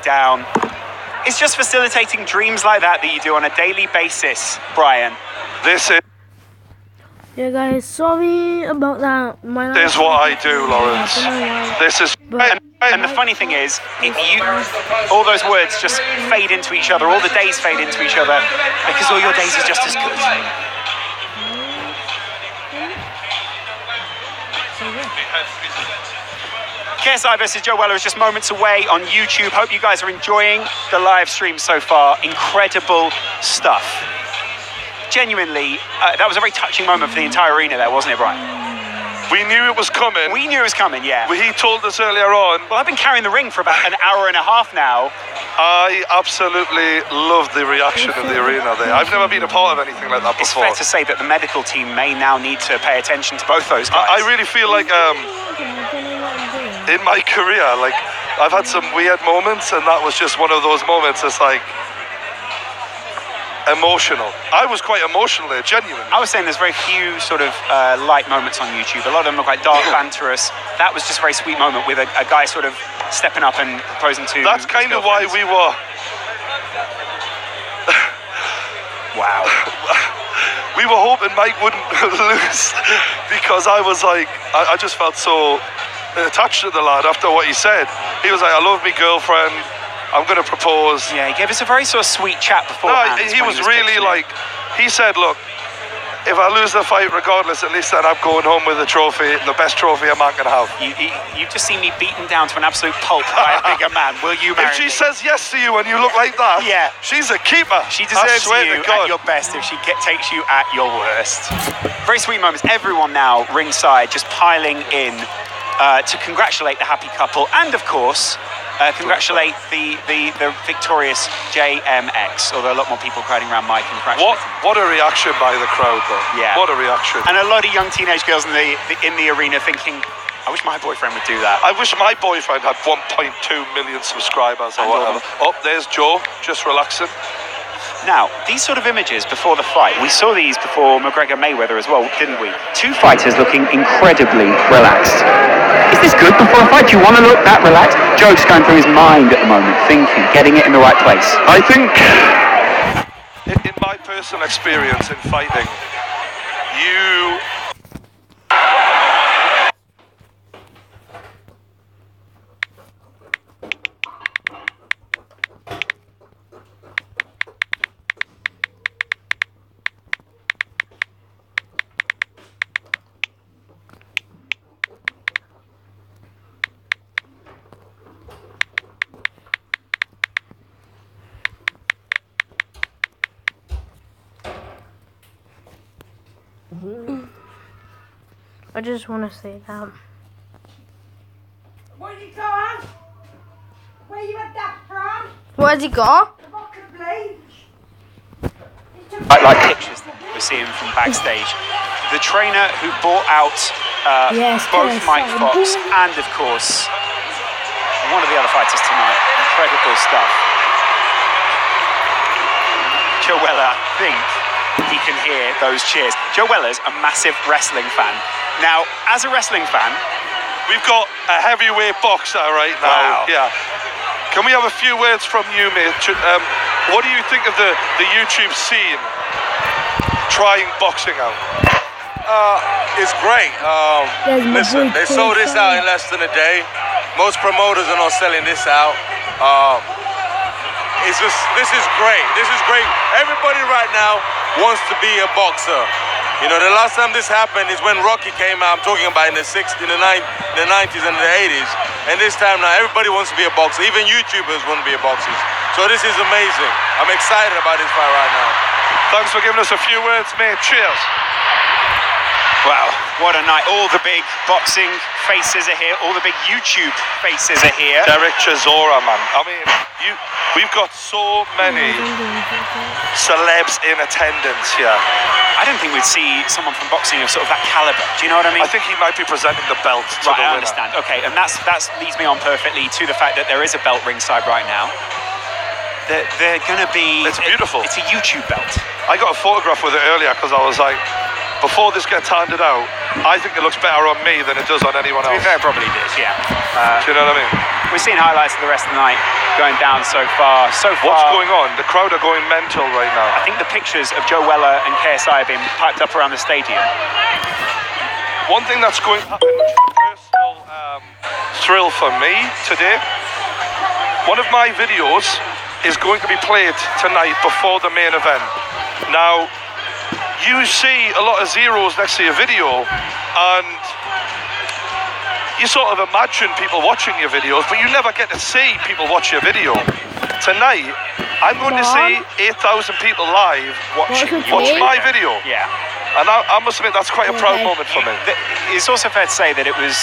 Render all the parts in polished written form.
down. It's just facilitating dreams like that you do on a daily basis, Brian. This is... Yeah, guys, sorry about that. This is what I do, Lawrence. This is... And the funny thing is, all those words just fade into each other, all the days fade into each other, because all your days are just as good. KSI versus Joe Weller is just moments away on YouTube. Hope you guys are enjoying the live stream so far. Incredible stuff. Genuinely, that was a very touching moment for the entire arena there, wasn't it, Brian? We knew it was coming. We knew it was coming, yeah. He told us earlier on. Well, I've been carrying the ring for about an hour and a half now. I absolutely loved the reaction of the arena there. I've never been a part of anything like that before. It's fair to say that the medical team may now need to pay attention to both those guys. I really feel like in my career, like I've had some weird moments, and that was just one of those moments. It's like emotional. I was quite emotional there, genuinely. I was saying there's very few sort of light moments on YouTube. A lot of them are quite dark, banterous. That was just a very sweet moment with a guy sort of stepping up and proposing to... That's kind of why we were... Wow. We were hoping Mike wouldn't lose, because I was like, I just felt so attached to the lad after what he said. He was like, I love my girlfriend, I'm going to propose. Yeah, he gave us a very sort of sweet chat beforehand. No, he was really like, he said, look, if I lose the fight regardless, at least then I'm going home with a trophy, the best trophy a man can have. You've just seen me beaten down to an absolute pulp by a bigger man. Will you marry me? If she me? says yes to you and you look like that, yeah, she's a keeper. She deserves you at your best if she takes you at your worst. Very sweet moments. Everyone now ringside just piling in to congratulate the happy couple, and of course congratulate the victorious JMX, although a lot more people crowding around Mike and congratulating. What a reaction by the crowd, though. Yeah. What a reaction. And a lot of young teenage girls in the arena thinking, I wish my boyfriend would do that. I wish my boyfriend had 1.2 million subscribers or whatever. Oh, there's Joe, just relaxing. Now, these sort of images before the fight, we saw these before McGregor-Mayweather as well, didn't we? Two fighters looking incredibly relaxed. Is this good before a fight? Do you want to look that relaxed? Joe's going through his mind at the moment, thinking, getting it in the right place. I think, in my personal experience in fighting, you... I just want to say that. Where'd you go, Anne? Where you had that from? Where'd he go? The bucket of bleach. Like pictures that we're seeing from backstage. The trainer who brought out both Mike Fox and, of course, one of the other fighters tonight. Incredible stuff. Joe Weller, I think he can hear those cheers. Joe Weller's a massive wrestling fan. Now, as a wrestling fan, we've got a heavyweight boxer right now. Wow. Yeah. Can we have a few words from you, mate? What do you think of the YouTube scene trying boxing out? It's great. Listen, they sold this out in less than a day. Most promoters are not selling this out. This is great. This is great. Everybody right now wants to be a boxer. You know, the last time this happened is when Rocky came out. I'm talking about in the 90s and the 80s. And this time now, everybody wants to be a boxer. Even YouTubers want to be a boxer. So this is amazing. I'm excited about this fight right now. Thanks for giving us a few words, mate. Cheers. Wow, what a night. All the big boxing faces are here. All the big YouTube faces are here. Derek Chisora, man. I mean, we've got so many celebs in attendance here. I don't think we'd see someone from boxing of sort of that caliber. Do you know what I mean? I think he might be presenting the belt to the winner. I understand. Okay, and that leads me on perfectly to the fact that there is a belt ringside right now. They're going to be... It's beautiful. It's a YouTube belt. I got a photograph with it earlier because I was like, before this gets handed out, I think it looks better on me than it does on anyone To be else. fair, it probably did, yeah. Do you know what I mean? We've seen highlights of the rest of the night going down so far. What's going on? The crowd are going mental right now. I think the pictures of Joe Weller and KSI are being piped up around the stadium. One thing that's going to happen, which is a personal thrill for me today, one of my videos is going to be played tonight before the main event. Now, you see a lot of zeros next to your video, and you sort of imagine people watching your videos, but you never get to see people watch your video. Tonight, I'm going to see 8,000 people live watch my video. Yeah. And I must admit, that's quite a proud moment for me. It's also fair to say that it was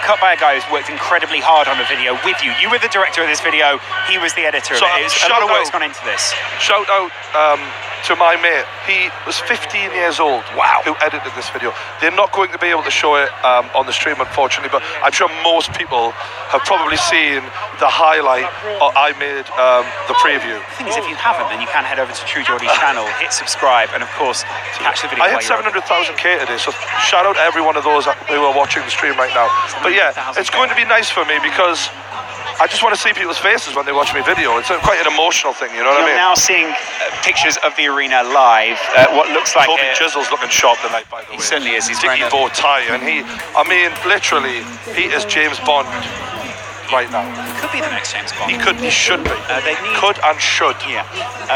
cut by a guy who's worked incredibly hard on the video with you. You were the director of this video, he was the editor of it. A lot of work's gone into this. Shout out to my mate. He was 15 years old. Wow. Who edited this video. They're not going to be able to show it on the stream, unfortunately, but I'm sure most people have probably seen the highlight I made, the preview. The thing is, if you haven't, then you can head over to True Geordie's channel, hit subscribe, and of course, catch the video. I hit 700,000k today, so shout out to every one of those who are watching the stream right now. But yeah, it's going to be nice for me because I just want to see people's faces when they watch my video. It's quite an emotional thing, you know what I mean? You're now seeing pictures of the arena live. What looks like Toby Chisel's looking sharp tonight, by the way. He certainly is. He's Sticky wearing bow tie, and literally, he is James Bond right now. could be the next James Bond. He should be. They need. Could and should. Yeah.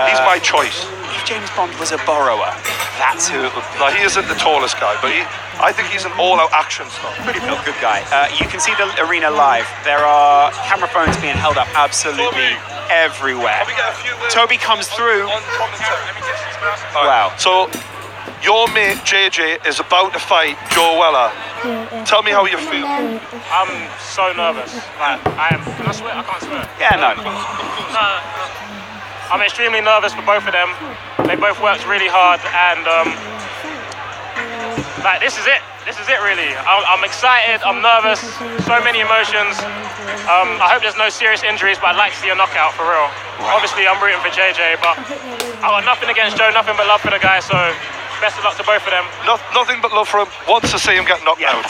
He's my choice. If James Bond was a borrower, that's who it would be. Now, he isn't the tallest guy, but I think he's an all-out action star. Pretty good guy. You can see the arena live. There are camera phones being held up absolutely everywhere. Can we get a few words Toby comes through. on commentary? Let me get these glasses. Wow. So, your mate JJ is about to fight Joe Weller. Tell me how you feel. I'm so nervous. Like, I am. Can I swear? I can't swear. Yeah, no. I'm extremely nervous for both of them. They both worked really hard, and like this is it. This is it, really. I'm excited. I'm nervous. So many emotions. I hope there's no serious injuries, but I'd like to see a knockout for real. Obviously, I'm rooting for JJ, but I got nothing against Joe, nothing but love for the guy. So best of luck to both of them. Nothing but love for him. Wants to see him get knocked out.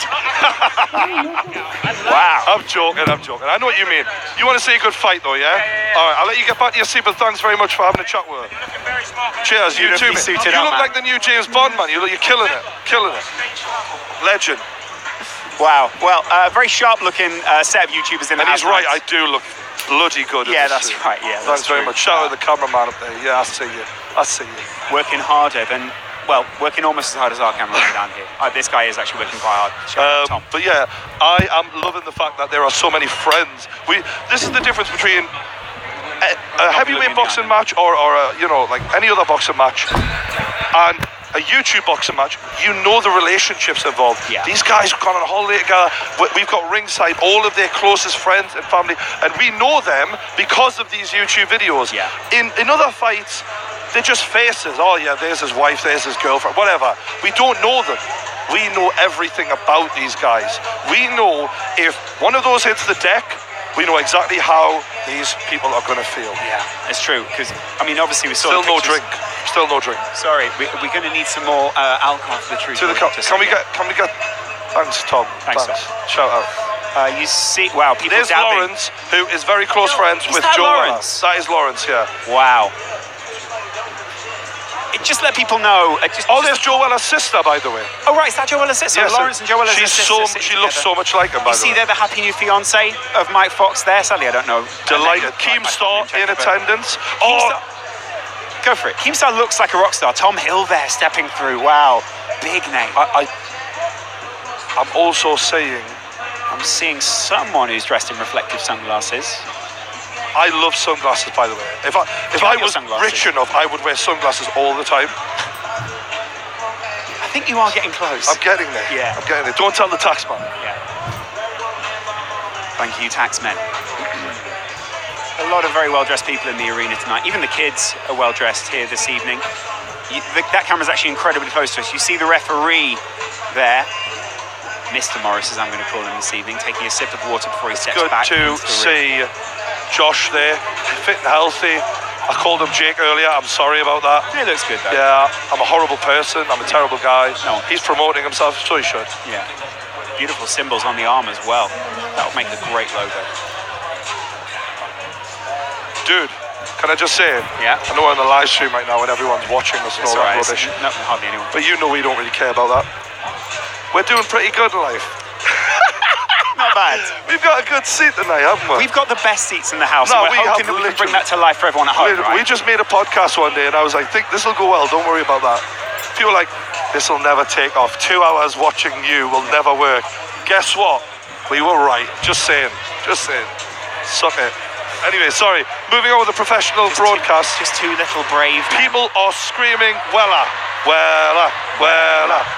Wow. I'm joking. I know what you mean. You want to see a good fight, though, yeah? All right, I'll let you get back to your seat, but thanks very much for having a chat with her. Looking very smart. Cheers, you too, mate. suited You up, look man. like the new James Bond, man. You're killing it. Legend. Wow. Well, very sharp-looking set of YouTubers in the And he's house right, tonight. I do look bloody good. in Yeah, this that's suit. right, yeah, Thanks that's very true. much. Shout out to the cameraman up there. Yeah, I see you. Working harder than, well, working almost as hard as our cameraman down here. This guy is actually working quite hard. Shout out to Tom. But yeah, I am loving the fact that there are so many friends. This is the difference between a heavyweight boxing match or like any other boxing match and a YouTube boxing match. You know the relationships involved. Yeah. These guys have gone on a holiday together. We've got ringside all of their closest friends and family, and we know them because of these YouTube videos. Yeah. In other fights, they're just faces. Oh yeah, there's his wife, there's his girlfriend, whatever. We don't know them. We know everything about these guys. We know if one of those hits the deck, we know exactly how these people are going to feel. Yeah, it's true. Because, I mean, obviously we saw Still the no pictures. drink. Still no drink. Sorry, we're going to need some more alcohol for the truth. To the cup. Can we get? Thanks, Tom. Thanks, Tom. Shout out. You see, wow, people There's dabbing. Lawrence, who is very close friends Is with that Joe Weller. Lawrence? That is Lawrence, yeah. Wow. Just let people know. There's Joe Weller's sister, by the way. Oh, right, is that Joe Weller's sister? Yes, Lawrence and Joe Weller's sister. She looks so much like him, by You the see way. there the happy new fiance of Mike Fox there? Sadly, I don't know. Delighted. Keemstar in attendance. Go for it. Keemstar looks like a rock star. Tom Hill there stepping through. Wow. Big name. I'm also saying, I'm seeing someone who's dressed in reflective sunglasses. I love sunglasses, by the way. If I like your was sunglasses? rich enough, I would wear sunglasses all the time. I think you are getting close. I'm getting there. Yeah. I'm getting there. Don't tell the taxman. Yeah. Thank you, taxmen. A lot of very well-dressed people in the arena tonight. Even the kids are well-dressed here this evening. That camera's actually incredibly close to us. You see the referee there, Mr. Morris, as I'm going to call him this evening, taking a sip of water before he steps Good back. to into the ring. see Josh there, fit and healthy. I called him Jake earlier. I'm sorry about that. It looks good though. Yeah, I'm a horrible person. I'm a terrible guy. No. He's promoting himself, so he should. Yeah. Beautiful symbols on the arm as well. That would make a great logo. Dude, can I just say, Yeah. I know we're on the live stream right now and everyone's watching us and It's all that alright. rubbish, No, hardly anyone. but you know we don't really care about that. We're doing pretty good in life. Not bad. We've got a good seat tonight, haven't we? We've got the best seats in the house, No, and we're we hoping have that we can bring literally- that to life for everyone at home, right? We just made a podcast one day and I was like, think this will go well, don't worry about that. People were like, this will never take off. 2 hours watching you will never work. Guess what? We were right. Just saying. Suck it. Anyway, sorry. Moving on with the professional broadcast. Just two little brave men. People are screaming, Wella.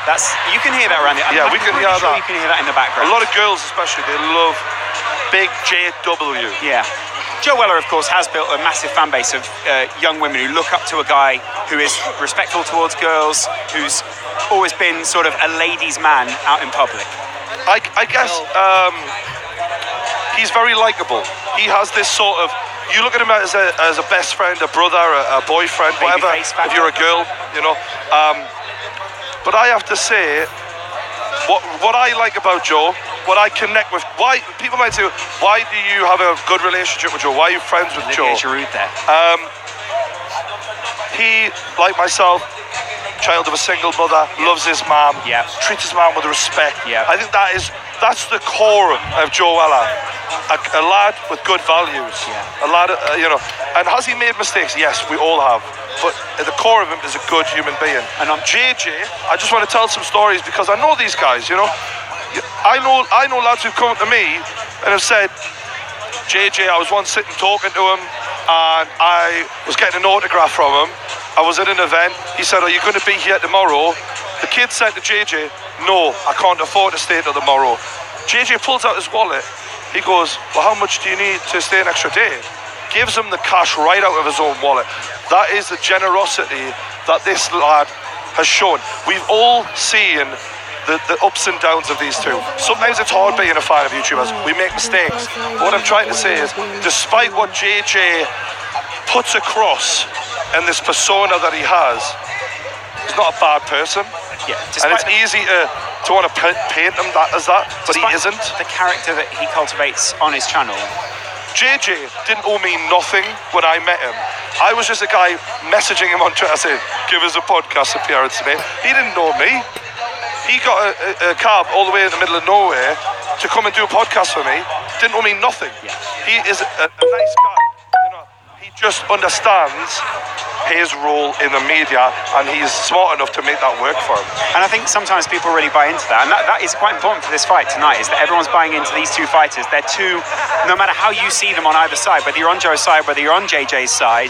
That's, you can hear that around the. Yeah, I'm we can pretty hear sure that. You can hear that in the A background. lot of girls especially, they love Big JW. Yeah. Joe Weller, of course, has built a massive fan base of young women who look up to a guy who is respectful towards girls, who's always been sort of a ladies' man out in public. I guess he's very likable. He has this sort of, you look at him as a best friend, a brother, a boyfriend, whatever, Babyface factor. if you're a girl, you know. But I have to say, what I like about Joe, what I connect with, why people might say, why do you have a good relationship with Joe? Why are you friends with Joe? Olivier Giroud there. He, like myself, child of a single mother, loves his mom, Yeah. treats his mom with respect. Yeah. I think that's the core of Joe Weller. A lad with good values. Yeah. A lad, you know. And has he made mistakes? Yes, we all have. But at the core of him is a good human being. And on JJ, I just want to tell some stories because I know these guys, you know. I know lads who've come up to me and have said, JJ, I was once sitting talking to him and I was getting an autograph from him. I was at an event. He said, are you going to be here tomorrow? The kid said to JJ, no, I can't afford to stay till tomorrow. JJ pulls out his wallet. He goes, well, how much do you need to stay an extra day? Gives him the cash right out of his own wallet. That is the generosity that this lad has shown. We've all seen the ups and downs of these two. Sometimes it's hard being a fan of YouTubers. We make mistakes. But what I'm trying to say is, despite what JJ puts across and this persona that he has, he's not a bad person. Yeah, And it's easy to want to paint him as that, but he despite isn't. the character that he cultivates on his channel. JJ didn't owe me nothing when I met him. I was just a guy messaging him on Twitter saying, give us a podcast appearance, mate. He didn't know me. He got a cab all the way in the middle of nowhere to come and do a podcast for me. Didn't owe me nothing. Yeah. He is a nice guy. You know, he just understands his role in the media and he's smart enough to make that work for him. And I think sometimes people really buy into that. And that is quite important for this fight tonight, is that everyone's buying into these two fighters. They're two, no matter how you see them on either side, whether you're on Joe's side, whether you're on JJ's side,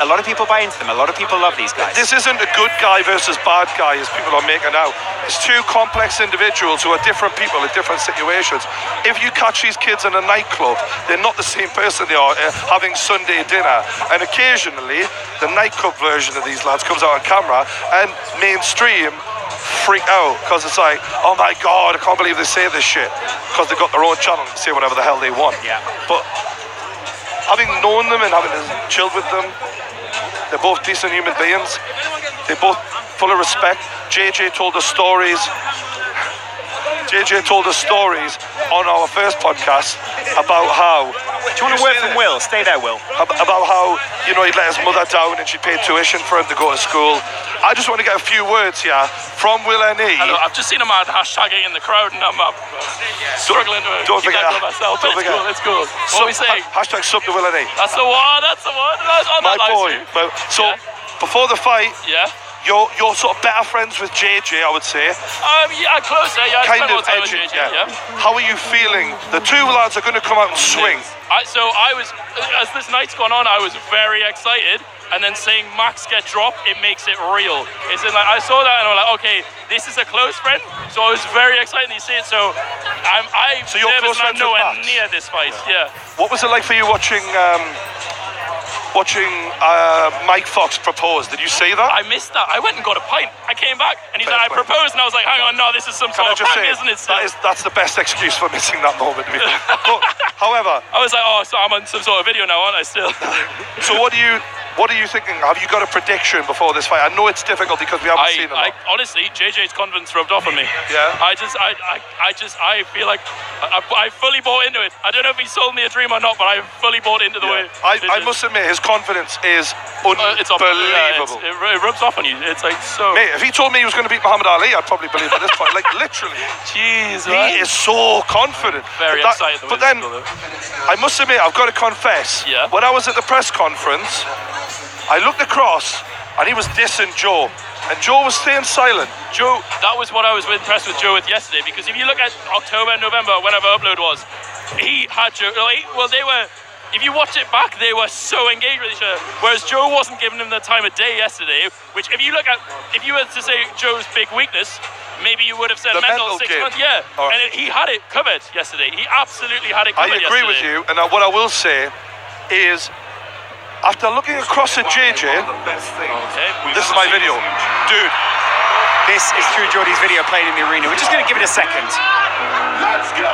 a lot of people buy into them. A lot of people love these guys. This isn't a good guy versus bad guy as people are making out. It's two complex individuals who are different people in different situations. If you catch these kids in a nightclub, they're not the same person they are having Sunday dinner. And occasionally, the nightclub version of these lads comes out on camera and mainstream freak out because it's like, oh my God, I can't believe they say this shit, because they've got their own channel and say whatever the hell they want. Yeah. But having known them and having chilled with them, they're both decent human beings. They're both full of respect. JJ told us stories. JJ told us stories on our first podcast about how. Do you want a word from Will? Stay there, Will. About how, you know, he'd let his mother down and she paid tuition for him to go to school. I just want to get a few words here from Will N.E. Hello, I've just seen a man hashtagging in the crowd and I'm struggling to Don't keep forget that to that. myself. Don't forget. It's cool. What are we saying? Hashtag sub to Will N.E. That's the one, that's the one. That's on My that live boy. stream. Well, so, Yeah. before the fight, Yeah. you're sort of better friends with JJ, I would say. Yeah, closer. Yeah, I Kind spend more of time with edgy, JJ. yeah. Yeah. How are you feeling? The two lads are going to come out and swing. So I was, as this night's gone on, I was very excited. And then seeing Max get dropped, it makes it real. It's in like, I saw that and I'm like, okay, this is a close friend. So I was very excited to see it. So I'm So you're nervous close and I'm friends with nowhere Max? near this fight. Yeah. What was it like for you watching Mike Fox propose? Did you see that? I missed that. I went and got a pint. I came back and he's like, I proposed, and I was like, hang on, no, this is some Can I sort of just prank, say, isn't it? Still? that's the best excuse for missing that moment. To me. But, however, I was like, oh, so I'm on some sort of video now, aren't I? Still. so what do you What are you thinking? Have you got a prediction before this fight? I know it's difficult because we haven't seen a lot. Honestly, JJ's confidence rubbed off on me. Yeah. I feel like I fully bought into it. I don't know if he sold me a dream or not, but I fully bought into the way. I must admit, his confidence is it's unbelievable. It rubs off on you. It's like so. Mate, if he told me he was going to beat Muhammad Ali, I'd probably believe at this point. Like literally. Jeez, he is so confident. Very excited. But then, I must admit, I've got to confess. Yeah. When I was at the press conference, I looked across and he was dissing Joe, and Joe was staying silent. Joe, that was what I was impressed with Joe with yesterday, because if you look at October and November, whenever upload was, he had Joe. They were. If you watch it back, they were so engaged with each other. Whereas Joe wasn't giving him the time of day yesterday. Which, if you were to say Joe's big weakness, maybe you would have said mental 6 months. Yeah, and he had it covered yesterday. He absolutely had it covered yesterday. I agree with you, and what I will say is, after looking across at JJ, this is my video. Dude. This is True Geordie's video played in the arena. We're just going to give it a second. Let's go.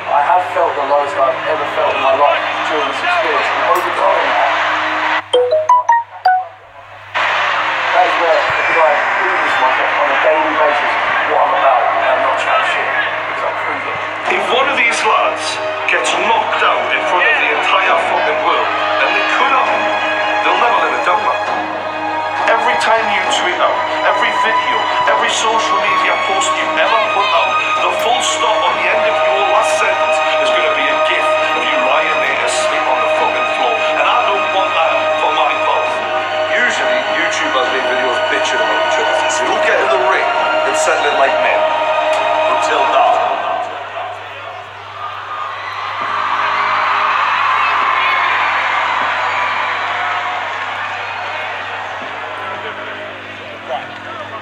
I have felt the lowest I've ever felt in my life during this experience. And overcoming that is where I prove myself on a daily basis what I'm about, and I'm not chatting shit because I prove it. If one of these lads gets knocked out in front of the entire fucking world, and they could have, they'll never live it down, man. Every time you tweet out, every video, every social media post you ever put out, the full stop on the end of your last sentence is going to be a gif of you lying there asleep on the fucking floor. And I don't want that for my mouth. Usually, YouTubers make videos bitching about each other. So we'll get in the ring and settle it like men. Until now.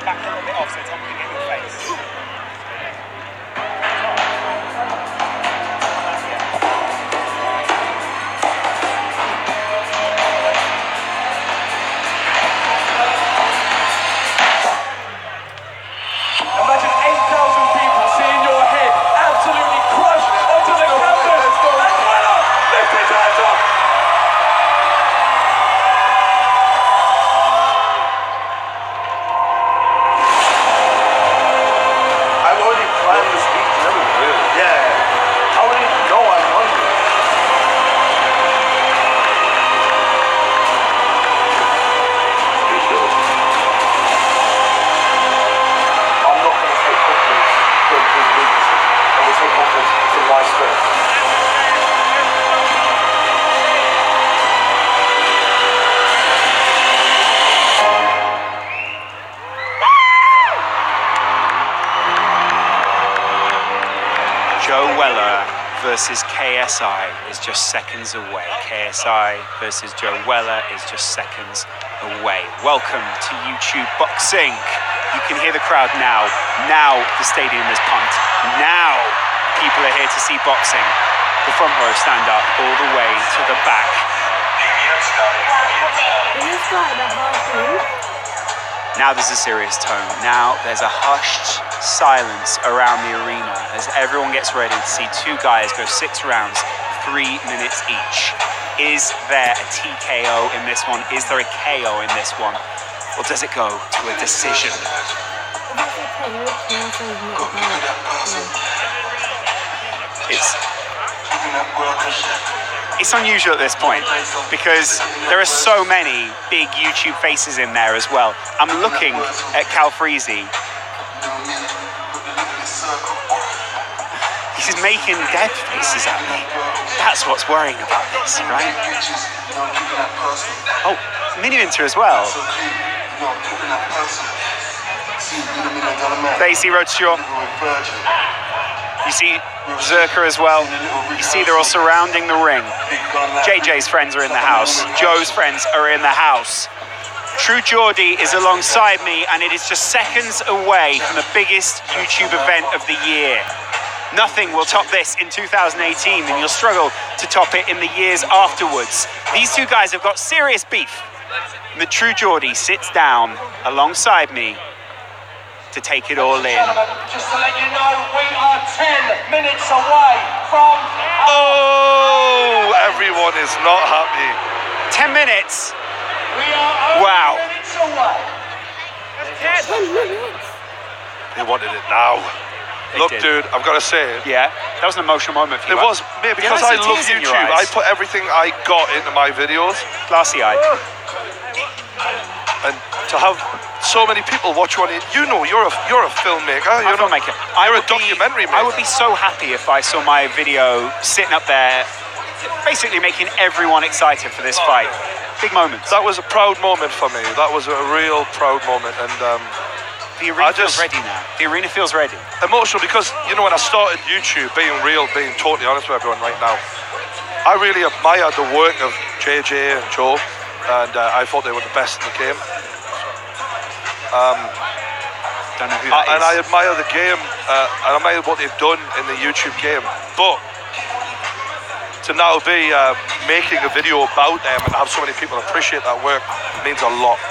Back a little bit off so it's not going to get your face. Imagine 8,000 people seeing your head absolutely crushed onto the canvas. And Weller lifts his hands up. I've already planned this week, really? Yeah. I already know I'm hungry. I'm not going to take confidence from his weaknesses. I will take confidence from my strength. Joe Weller versus KSI is just seconds away. KSI versus Joe Weller is just seconds away. Welcome to YouTube Boxing. You can hear the crowd now. Now the stadium is pumped. Now people are here to see boxing. The front row stand up all the way to the back. Now there's a serious tone. Now there's a hushed silence around the arena as everyone gets ready to see two guys go 6 rounds, 3 minutes each. Is there a TKO in this one? Is there a KO in this one? Or does it go to a decision? It's unusual at this point because there are so many big YouTube faces in there as well. I'm looking at Cal Freezy. He's making dead faces at me. That's what's worrying about this, right? Oh, Mini Minter as well. There you see Roadshaw. You see Zerka as well. You see they're all surrounding the ring. JJ's friends are in the house. Joe's friends are in the house. True Geordie is alongside me, and it is just seconds away from the biggest YouTube event of the year. Nothing will top this in 2018, and you'll struggle to top it in the years afterwards. These two guys have got serious beef. And the True Geordie sits down alongside me to take it all in. Just to let you know, we are 10 minutes away from... Oh! not happy. 10 minutes. Wow. 10 minutes. They wanted it now. They Look, did. dude, I've got to say, Yeah, that was an emotional moment for it you. was me because Yeah, I I see love tears in your YouTube. I eyes. put everything I got into my videos, Glassy-eyed. and to have so many people watch one, you know, you're a filmmaker. I'm a You're not filmmaker. You're a documentary maker. I would be so happy if I saw my video sitting up there, basically making everyone excited for this fight. Big moments. That was a proud moment for me. That was a real proud moment, and The arena I feels just- ready now. The arena feels ready. emotional because, you know, when I started YouTube, being totally honest with everyone right now, I really admired the work of JJ and Joe, and I thought they were the best in the game. Don't know who that And is. I admire the game, and I admire what they've done in the YouTube game. But to now be making a video about them and have so many people appreciate that work means a lot.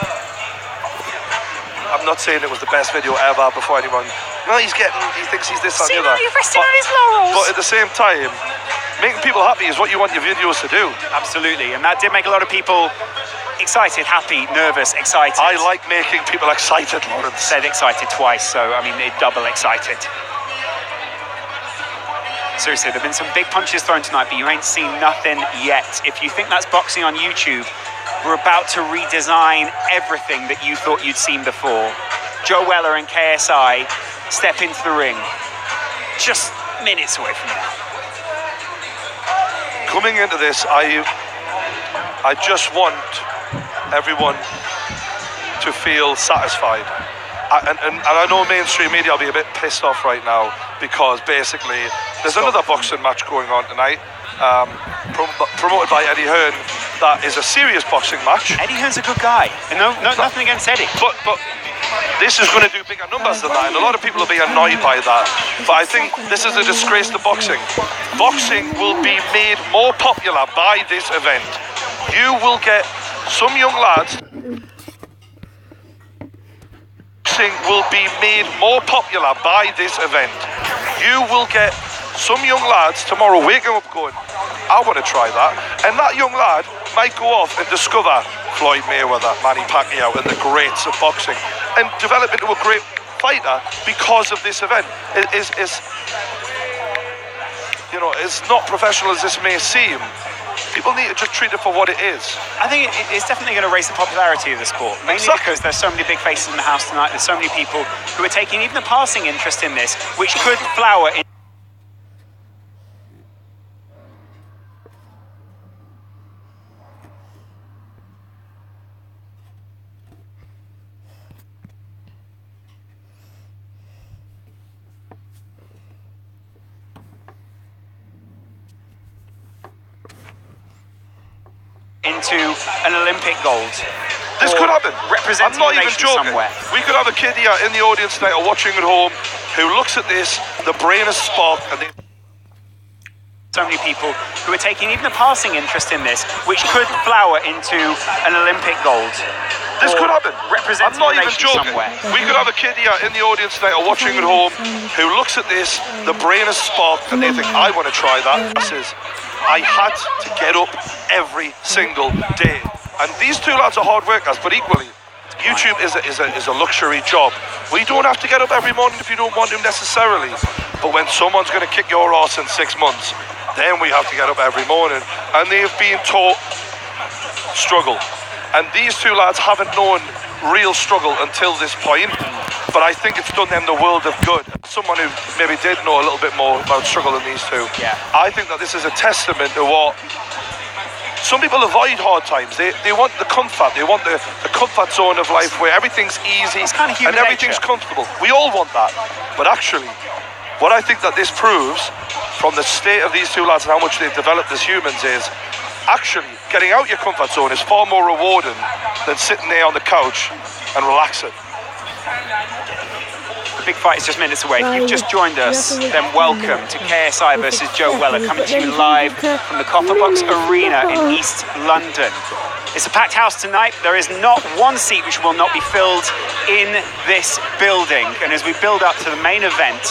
I'm not saying it was the best video ever before anyone. No, he thinks he's this and the other. But at the same time, making people happy is what you want your videos to do. Absolutely, and that did make a lot of people excited, happy, nervous, excited. I like making people excited, Lawrence. Said excited twice, so I mean, they're double excited. Seriously, there have been some big punches thrown tonight, but you ain't seen nothing yet. If you think that's boxing on YouTube, we're about to redesign everything that you thought you'd seen before. Joe Weller and KSI step into the ring just minutes away from now. Coming into this, I just want everyone to feel satisfied. And I know mainstream media will be a bit pissed off right now because basically there's another boxing match going on tonight, promoted by Eddie Hearn. That is a serious boxing match. Eddie Hearn's a good guy, and nothing against Eddie. But this is going to do bigger numbers than that, and a lot of people will be annoyed by that. But I think this is a disgrace to boxing. Boxing will be made more popular by this event. You will get some young lads. Boxing will be made more popular by this event. You will get some young lads tomorrow waking up going, I want to try that. And that young lad might go off and discover Floyd Mayweather, Manny Pacquiao, and the greats of boxing, and develop into a great fighter because of this event. It's not professional as this may seem. People need to just treat it for what it is. I think it's definitely going to raise the popularity of the sport, mainly Exactly. because there's so many big faces in the house tonight. There's so many people who are taking even a passing interest in this, which could flower in. Into an Olympic gold. This Or could happen. Representing I'm not a even nation joking. somewhere. We could have a kid here in the audience tonight or watching at home who looks at this, the brain is sparked, and they... So many people who are taking even a passing interest in this, which could flower into an Olympic gold. This Or could happen. Representing I'm not a even nation joking. somewhere. We could have a kid here in the audience tonight or watching at home who looks at this, the brain is sparked, and they think, I want to try that. This is, I had to get up every single day. And these two lads are hard workers, but equally, YouTube is a luxury job. We don't have to get up every morning if you don't want to necessarily. But when someone's going to kick your ass in 6 months, then we have to get up every morning. And they've been taught struggle. And these two lads haven't known real struggle until this point. But I think it's done them the world of good. Someone who maybe did know a little bit more about struggle than these two. Yeah. I think that this is a testament to what some people avoid hard times. They want the comfort. They want the comfort zone of life where everything's easy It's kind of human and everything's nature. comfortable. We all want that. But actually, what I think that this proves from the state of these two lads and how much they've developed as humans is actually getting out your comfort zone is far more rewarding than sitting there on the couch and relaxing. The big fight is just minutes away. If you've just joined us, then welcome to KSI versus Joe Weller, coming to you live from the Copperbox Arena in East London. It's a packed house tonight. There is not one seat which will not be filled in this building. And as we build up to the main event,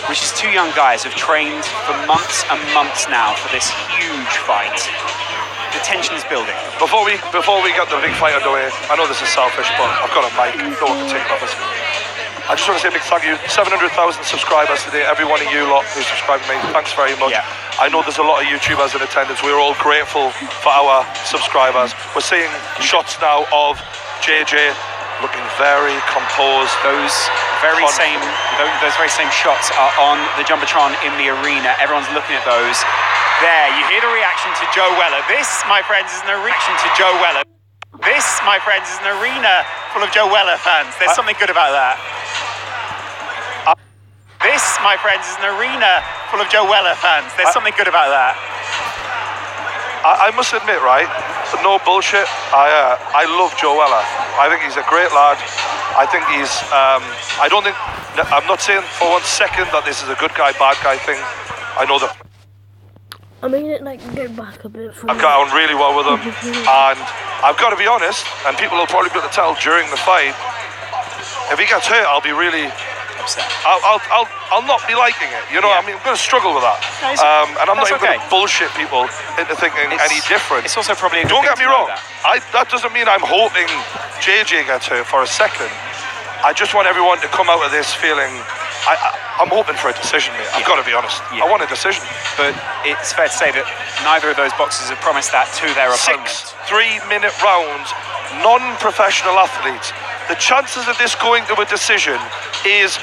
which is two young guys who've trained for months and months now for this huge fight. tension is building. Before we get the big fight underway, I know this is selfish, but I've got a mic. No one can take it off us. I just want to say a big thank you. 700,000 subscribers today. Every one of you lot who subscribed to me, thanks very much. Yeah. I know there's a lot of YouTubers in attendance. We're all grateful for our subscribers. We're seeing shots now of JJ looking very composed. Those very same shots are on the Jumbotron in the arena. Everyone's looking at those. There, you hear the reaction to Joe Weller. This, my friends, is an reaction to Joe Weller. This, my friends, is an arena full of Joe Weller fans. There's something good about that. This, my friends, is an arena full of Joe Weller fans. There's something good about that. I must admit, right, no bullshit, I love Joe Weller. I think he's a great lad. I think he's, I'm not saying for 1 second that this is a good guy, bad guy thing. I know that. I mean, like, get back a bit from I've got on really well with him, and I've got to be honest, and people will probably be able to tell during the fight, if he gets hurt, I'll be really upset. I'll not be liking it, you know. Yeah. I mean, I'm going to struggle with that, and I'm not even going to bullshit people into thinking any different. It's also probably a good Don't get me wrong. That. That doesn't mean I'm hoping JJ gets hurt for a second. I just want everyone to come out of this feeling. I'm hoping for a decision, mate. I've got to be honest. I want a decision. But it's fair to say that neither of those boxers have promised that to their opponents. 6 3-minute rounds, non-professional athletes. The chances of this going to a decision is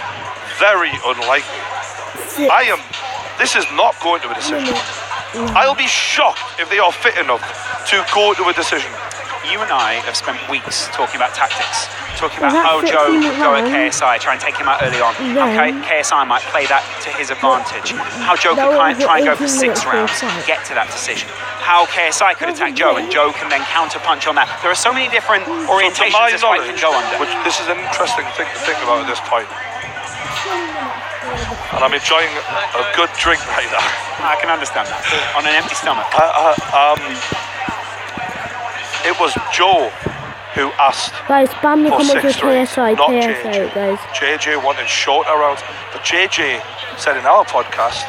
very unlikely. This is not going to a decision. I'll be shocked if they are fit enough to go to a decision. You and I have spent weeks talking about tactics, talking about how Joe would go at KSI, try and take him out early on. Okay, KSI might play that to his advantage. How Joe could try and go for 6 rounds, get to that decision. How KSI could attack Joe and Joe can then counter-punch on that. There are so many different orientations this fight can go under. Which this is an interesting thing to think about at this point. And I'm enjoying a good drink right now. I can understand that, on an empty stomach. It was Joe who asked guys, spam the for comments 6 with rounds, KSI, not KSI, guys. JJ wanted shorter rounds, but JJ said in our podcast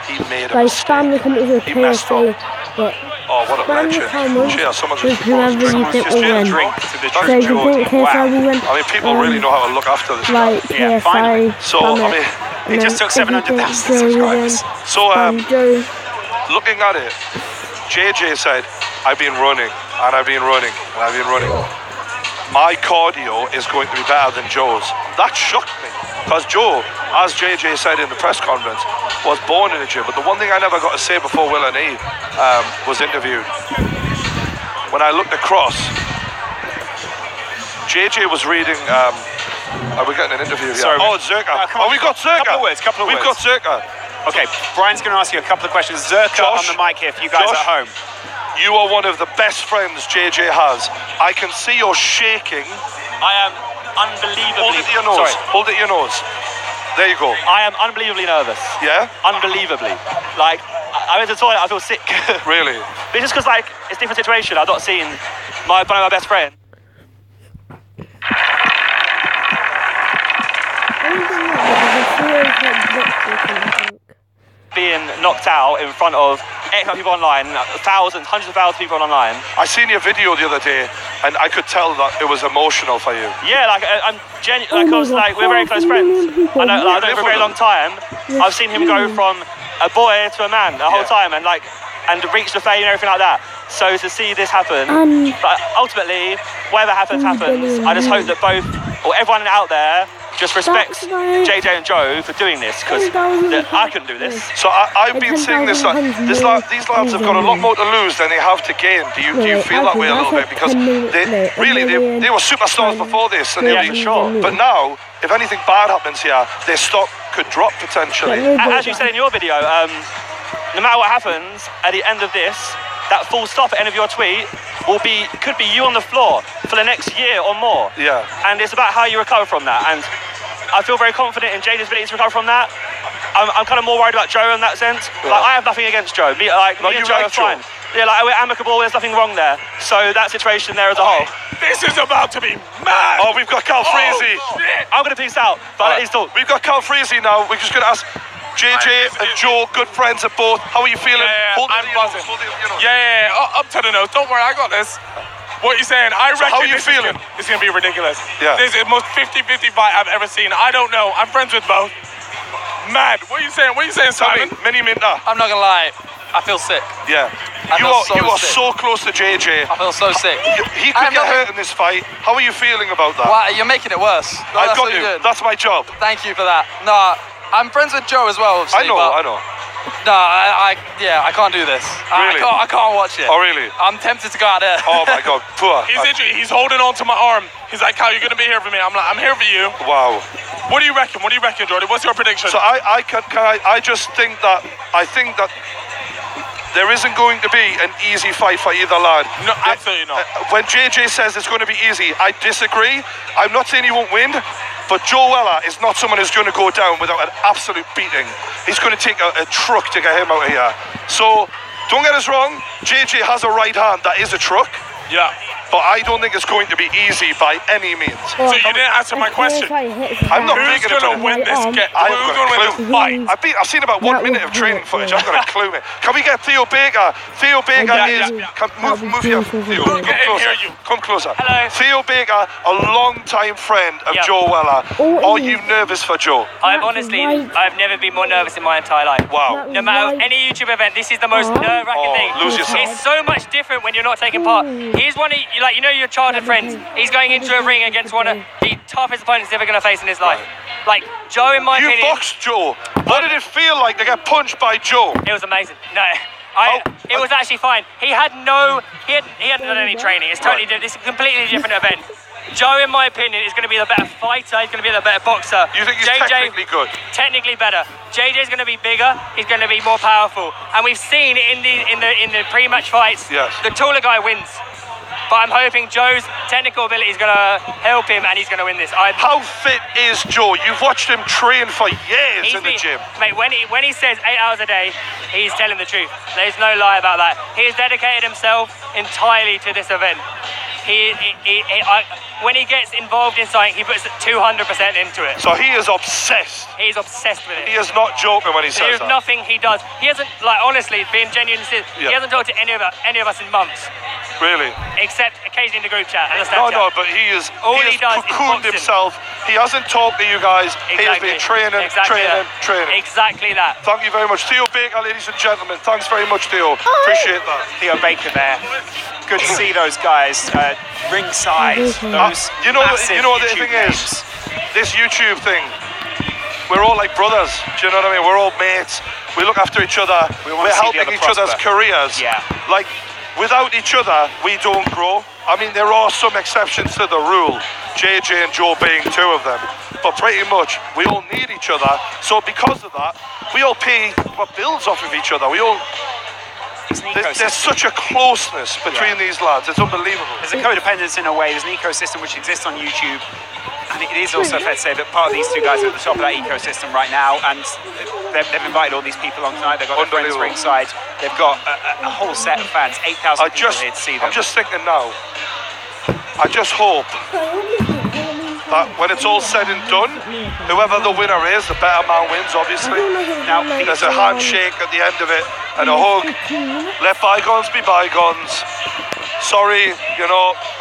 he made a guys, mistake. spam the comments with He messed KSI. up. But Oh, what a spam the legend. comments Yeah, someone's with just whoever you think will win. Drink to the So if truth, you think KSI will win, I mean, people really know how to look after this guy. like Yeah, KSI, finally. So, spam I it. mean, It just took And then if you 700,000 think Joe will win, subscribers. So, Joe. looking at it, JJ said, I've been running, and I've been running, and I've been running. My cardio is going to be better than Joe's. That shocked me, because Joe, as JJ said in the press conference, was born in a gym. But the one thing I never got to say before Will and E was interviewed, when I looked across, JJ was reading, are we getting an interview here? Sorry, oh, Zerka. We got Zerka. Couple of words. We've got Zerka. Okay, Brian's going to ask you a couple of questions. Zerka Josh, on the mic here for you guys Josh, at home. You are one of the best friends JJ has. I can see you're shaking. I am unbelievably... Hold it to your nose. Sorry. Hold it to your nose. There you go. I am unbelievably nervous. Yeah? Unbelievably. Like, I went to the toilet, I feel sick. Really? But it's just because, like, it's a different situation. I've not seen one of my best friends being knocked out in front of X amount of people online, thousands, hundreds of thousands of people online. I seen your video the other day, and I could tell that it was emotional for you. Yeah, like I'm genuinely, because like we're very close friends. I know, like, I've known him for a very long time. I've seen him go from a boy to a man the whole time, and reach the fame and everything like that. So to see this happen, but ultimately, whatever happens, happens. I just hope that both, or everyone out there, just respects JJ and Joe for doing this, because I couldn't do this. So I've been seeing this. These lads have got a lot more to lose than they have to gain. Do you feel that way a little bit? Because they were superstars before this, and Yeah, for sure. But now, if anything bad happens here, their stock could drop potentially. As you said in your video, no matter what happens at the end of this, that full stop at the end of your tweet could be you on the floor for the next year or more. Yeah. And it's about how you recover from that. And I feel very confident in JJ's ability to recover from that. I'm kind of more worried about Joe in that sense. Yeah. Like, I have nothing against Joe. Me and Joe are fine. Yeah, like, we're amicable, there's nothing wrong there. So that situation there as a whole. This is about to be mad. Oh, we've got Cal Freezy. I'm going to peace out, but he's talk. We've got Cal Freezy now. We're just going to ask, JJ and Joe, good friends of both. How are you feeling? Yeah, Hold I'm it, buzzing. hold it, you know. Yeah, up to the nose. Don't worry, I got this. What are you saying? I reckon how are you feeling? It's going to be ridiculous. Yeah. This is the most 50-50 fight I've ever seen. I don't know. I'm friends with both. Mad. What are you saying? What are you saying, Simon? Mini Minter. I'm not gonna lie, I feel sick. Yeah. I You feel are sick. so close to JJ. I feel so sick. He could get hurt in this fight. How are you feeling about that? Wow, you're making it worse. No, I've that's got what you. you're doing. That's my job. Thank you for that. No, I'm friends with Joe as well. Obviously, I know. No, I can't do this. Really? I can't watch it. Oh, really? I'm tempted to go out there. Oh my God, poor. He's injured. He's holding on to my arm. He's like, Kyle, you're going to be here for me. I'm like, I'm here for you. Wow. What do you reckon? What do you reckon, Jordan? What's your prediction? So I just think that there isn't going to be an easy fight for either lad. No, absolutely not. When JJ says it's going to be easy, I disagree. I'm not saying he won't win, but Joe Weller is not someone who's going to go down without an absolute beating. He's going to take a truck to get him out of here. So don't get us wrong, JJ has a right hand that is a truck. Yeah. But I don't think it's going to be easy by any means. So you didn't answer my question. I'm not Who's making it going to win this? I haven't got a clue. I've seen about 1 minute of training footage. I've got a clue, mate. Can we get Theo Baker? Theo Baker move here. Theo, come closer. Hello. Theo Baker, a long-time friend of Joe Weller. Are you nervous for Joe? I've never been more nervous in my entire life. Wow. No matter any YouTube event, this is the most nerve-wracking thing. Lose yourself. It's so much different when you're not taking part. He's one of your childhood friends. He's going into a ring against one of the toughest opponents he's ever going to face in his life. Like Joe, in my opinion. You boxed Joe. What did it feel like to get punched by Joe? It was amazing. No. It was actually fine. He hadn't done any training. It's totally different. It's a completely different event. Joe, in my opinion, is going to be the better fighter. He's going to be the better boxer. You think he's technically good? Technically better. JJ's going to be bigger. He's going to be more powerful. And we've seen in the pre-match fights, the taller guy wins. But I'm hoping Joe's technical ability is going to help him, and he's going to win this. How fit is Joe? You've watched him train for years in the gym. Mate, when he says 8 hours a day, he's telling the truth. There's no lie about that. He has dedicated himself entirely to this event. When he gets involved in something, he puts 200% into it. So he is obsessed. He's obsessed with it. He is not joking when he says that. There's nothing he does. He hasn't, honestly, being genuine, he hasn't talked to any of us in months. Really? Except occasionally in the group chat and the Snapchat. No, but he has cocooned himself. He hasn't talked to you guys. Exactly. He has been training. Exactly that. Thank you very much. Theo Baker, ladies and gentlemen. Thanks very much, Theo. Appreciate that. Theo Baker there. Good to see those guys ringside. Those you know what the thing is? This YouTube thing, we're all like brothers. Do you know what I mean? We're all mates. We look after each other. We're helping each other's careers. Yeah. Like, without each other, we don't grow. I mean, there are some exceptions to the rule, JJ and Joe being two of them. But pretty much, we all need each other. So because of that, we all pay bills off of each other. There's such a closeness between these lads. It's unbelievable. There's a codependence in a way. There's an ecosystem which exists on YouTube. And it is also fair to say that part of these two guys are at the top of that ecosystem right now, and they've invited all these people on tonight. They've got their friends ringside. They've got a whole set of fans, 8,000 people here to see them. I'm just thinking now, I just hope that when it's all said and done, whoever the winner is, the better man wins, obviously. Now, there's a handshake at the end of it, and a hug. Let bygones be bygones. Sorry,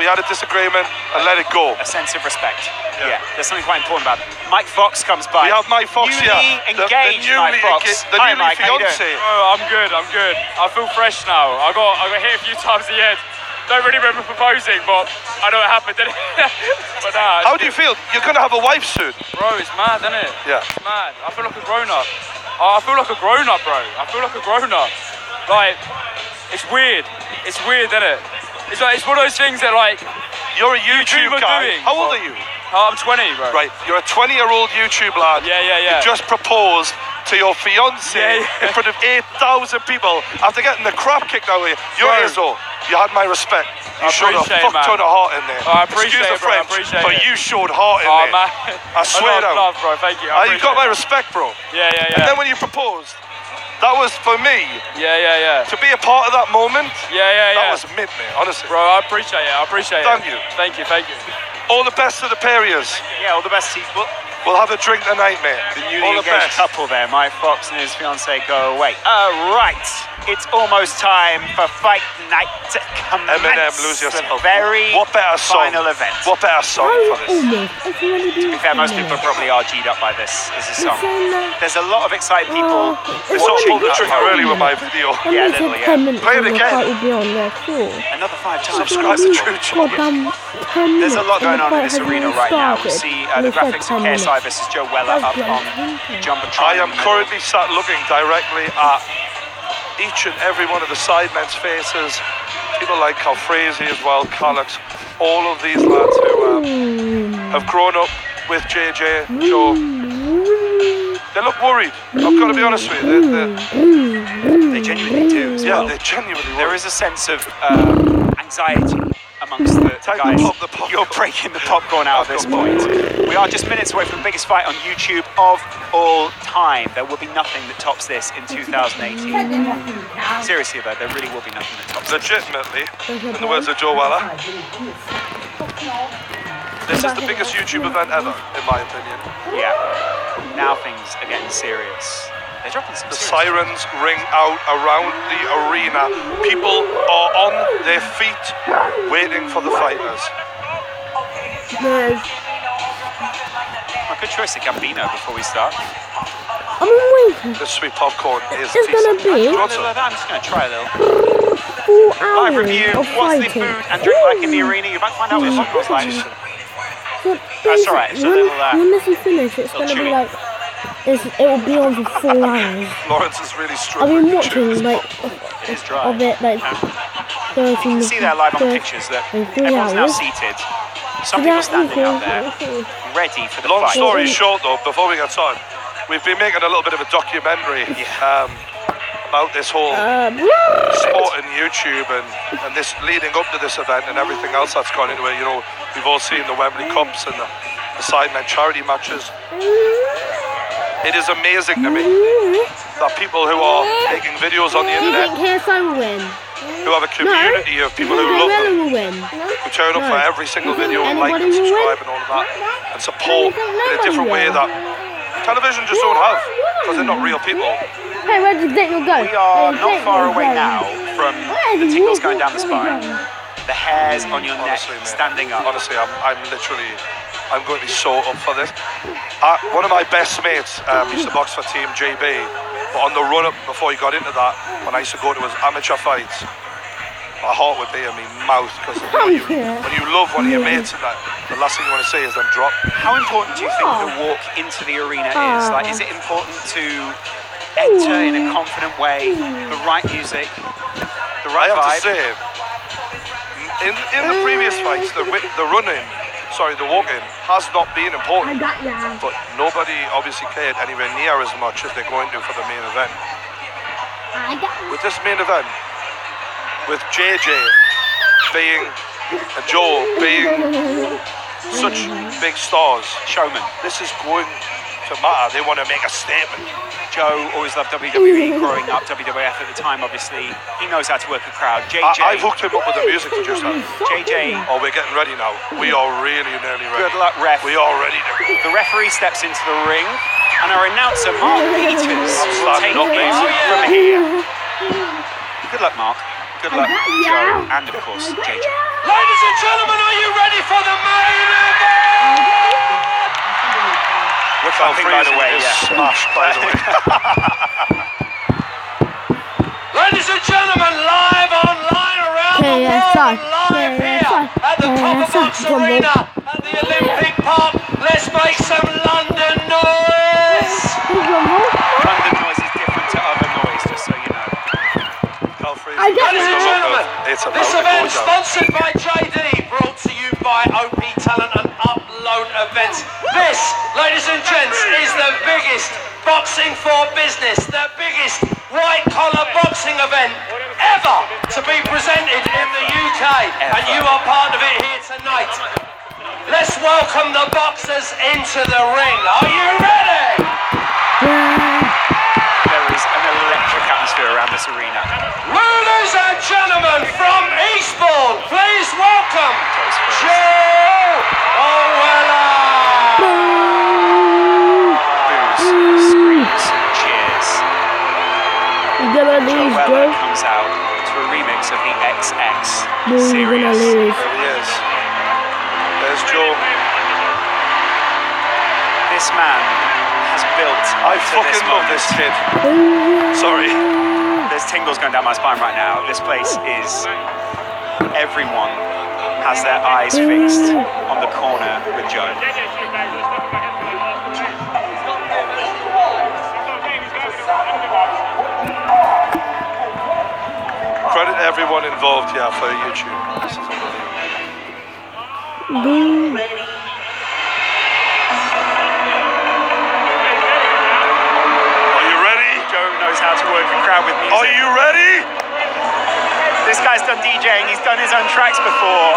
we had a disagreement, and let it go. A sense of respect. Yeah, there's something quite important about it. Mike Fox comes by. We have Mike Fox here. Engaged Mike Fox. The Hi, newly Mike, how you fiance. doing? Oh, I'm good. I feel fresh now. I got hit a few times in the head. Don't really remember proposing, but I know it happened, didn't it? But nah, how do you feel? You're going to have a wife soon. Bro, it's mad, isn't it? Yeah. It's mad. I feel like a grown-up. I feel like a grown-up, bro. I feel like a grown-up. Like, it's weird. It's weird, isn't it? It's one of those things that, like, you're a YouTube guy. Doing, how old are you? I'm 20, bro. Right, you're a 20-year-old YouTube lad. Yeah. You just proposed to your fiance in front of 8,000 people after getting the crap kicked out of you. You're Izzo. You had my respect. You showed a fuck ton of heart in there. I appreciate Excuse the French, but you showed heart in there. Man. I swear down. Love, bro. Thank you. You got my respect, bro. Yeah. And then when you proposed, that was for me. Yeah. To be a part of that moment. Yeah. That was mint, mate. Honestly. Bro, I appreciate it. Thank you. Thank you. All the best to the Perriers. Yeah, all the best to you. Well, We'll have a drink tonight, mate. The newly All the engaged best. couple there, Mike Fox and his fiancée go away. Right, it's almost time for fight night to commence. Eminem, Lose the Yourself. very What better song? final event. What better song for this? To be fair, most people are probably RG'd up by this as a song. There's a lot of excited people. We sort of pulled the trigger early with my video. Yeah, a little, yeah. Play it again. Another 5 times. Subscribe to True Chat. There's a lot going on in this arena right now. We see the graphics of KSI versus Joe Weller up on Jumbotron. I am currently sat looking directly at each and every one of the sidemen's faces. People like Calfrezi as well, Calix, all of these lads who have grown up with JJ, Joe. They look worried. I've got to be honest with you. They genuinely do as well. Yeah, they genuinely worry. There is a sense of anxiety amongst the guys. You're breaking the popcorn out at this point. We are just minutes away from the biggest fight on YouTube of all time. There will be nothing that tops this in 2018. Seriously though, there really will be nothing that tops this. Legitimately, in the words of Joe Weller, this is the biggest YouTube event ever, in my opinion. Yeah. Now things are getting serious. They're dropping some The serious sirens ring out around the arena. People are on their feet waiting for the fighters. A good choice of Gambino before we start. I'm waiting. The sweet popcorn is It's gonna decent. be I'm just going to try a little 4 live hours review. of What's the fighting. food and drink like in the arena? You're about to find out what the popcorn's like. But That's alright, it's a when, little, when this is finished, it's little gonna be chewy. like it will be on for 4 hours. Lawrence is really I've struggling. been watching like It is dry. of it like 13. You can see there live on the pictures that 3 everyone's now hours. seated. Some So people that standing out there, equals- ready for the Long fight. story short, though, before we get started, we've been making a little bit of a documentary about this whole sport and YouTube and this leading up to this event and everything else that's gone into it. You know, we've all seen the Wembley Cups and the Sidemen charity matches. It is amazing to me that people who are making videos on the Do you internet, think KSI will win? who have a community of people who love Joe them, will win. who turn up No. for every single video and like Anybody and will subscribe win? and all of that, and support in a different way that television just don't have, because they're not real people. Hey, where do you think you'll go? We are not far away now from the tingles going down the spine, the hairs on your neck Honestly, mate. standing up. Honestly, I'm going to be so up for this. One of my best mates used to box for Team JB, but on the run up before he got into that, when I used to go to his amateur fights, my heart would be in my mouth, because when you love one of your mates and that, the last thing you want to say is them drop. How important do you think the walk into the arena is? Like, is it important to enter in a confident way, the right music, the right I have vibe? to say, in the previous fights, the walk-in has not been important, but nobody obviously cared anywhere near as much as they're going to for the main event. With this main event, with JJ being and Joe being such big stars, showman, this is going to matter. They want to make a statement. Joe always loved WWE growing up, WWF at the time, obviously. He knows how to work a crowd. JJ. I've hooked him up with the music to just have. JJ. Oh, we're getting ready now. We are really nearly ready. Good luck, ref. We are ready to go. The referee steps into the ring, and our announcer, Mark Peters, will take things from here. Good luck, Mark. Good luck, Joe, and of course, JJ. Ladies and gentlemen, are you ready for the main event? We're clapping, by the way, yeah. Smashed, by the way. Ladies and gentlemen, live online around the world, live here at the Copperbox Arena at the Olympic Park. Let's make some London noise. London noise is different to other noise, just so you know. Ladies and gentlemen, this event sponsored by JD, brought to you by OP Talent and Upload Events. This, ladies and gents, is the biggest boxing for business, the biggest white-collar boxing event ever to be presented in the UK, and you are part of it here tonight. Let's welcome the boxers into the ring. Are you ready? There is an electric atmosphere around this arena. Ladies and gentlemen, from Eastbourne, please welcome Joe Weller. lose, Joe Joe. Weller comes out to a remix of the XX Boom, you're gonna series. lose. There he is. There's Joe. This man has built. I fucking love this kid. Sorry. There's tingles going down my spine right now. This place is. Everyone has their eyes fixed on the corner with Joe. Credit everyone involved here for YouTube. This is unbelievable. Boom. Are you ready? Joe knows how to work a crowd with music. Are you ready? This guy's done DJing, he's done his own tracks before.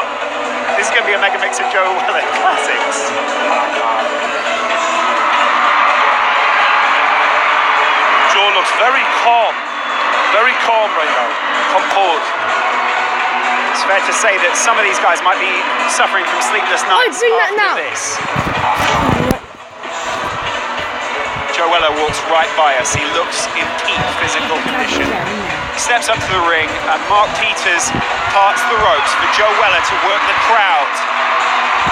This is going to be a mega mix of Joe Weller classics. Joe looks very calm right now, composed. It's fair to say that some of these guys might be suffering from sleepless nights bring that after now. this. Joe Weller walks right by us. He looks in peak physical condition. He steps up to the ring, and Mark Peters parts the ropes for Joe Weller to work the crowd.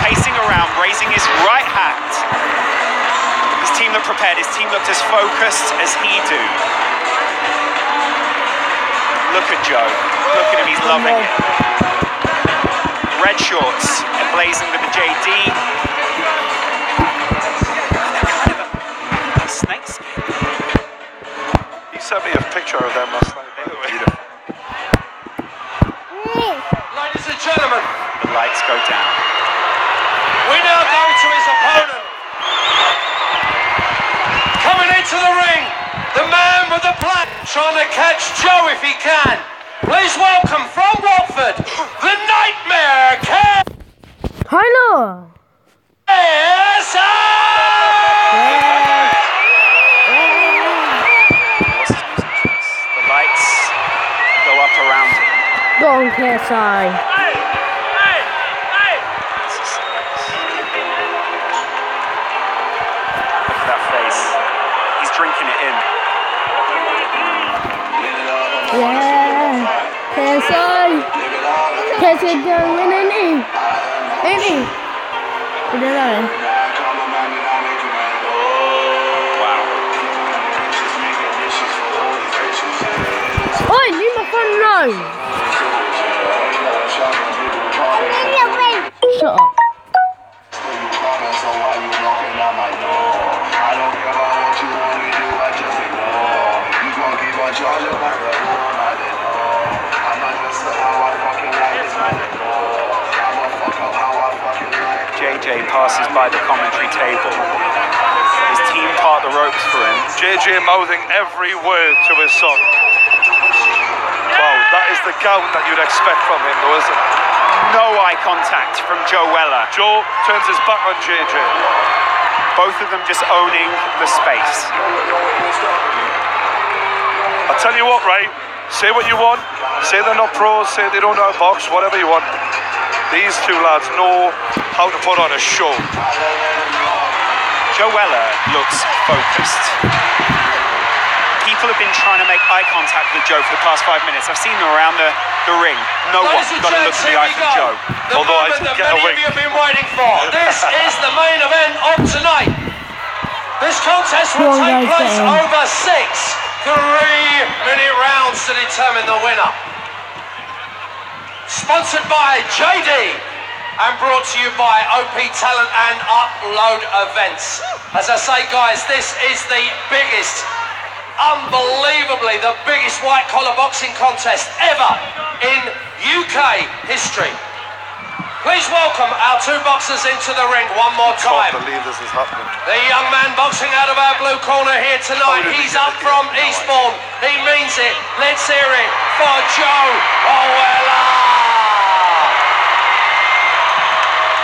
Pacing around, raising his right hand. His team looked prepared. His team looked as focused as he do. Look at Joe. Look at him. He's loving it. Red shorts, emblazoned with the JD. Snakeskin. He sent me a picture of them last night. Ladies and gentlemen, The lights go down. we now go to his opponent. Coming into the ring, the man with the plan, trying to catch Joe if he can. Please welcome from Watford, the Nightmare Ken. Tyler. Yes, What's his music choice? The lights go up around him. Go on, KSI. Look at that face. He's drinking it in. Yeah. KSI. KSI going in, ain't he? Ain't he? I don't know. Wow. Oi, leave my phone alone. Shut up. JJ passes by the commentary table. His team part the ropes for him. JJ mouthing every word to his son. Wow, that is the gown that you'd expect from him, though, isn't it? No eye contact from Joe Weller. Joe turns his back on JJ. Both of them just owning the space. I'll tell you what, right? Say what you want. Say they're not pros. Say they don't know how to box. Whatever you want. These two lads know how to put on a show. Joe Weller looks focused. People have been trying to make eye contact with Joe for the past 5 minutes. I've seen them around the ring. No one got to look in the eyes of Joe. The moment that many of you have been waiting for. This is the main event of tonight. This contest will take place over 6 3-minute rounds to determine the winner. Sponsored by JD and brought to you by OP Talent and Upload Events. As I say, guys, this is the biggest, unbelievably the biggest white collar boxing contest ever in UK history. Please welcome our two boxers into the ring one more time. I can't believe this is happening. The young man boxing out of our blue corner here tonight, he's up from Eastbourne. He means it. Let's hear it for Joe Weller.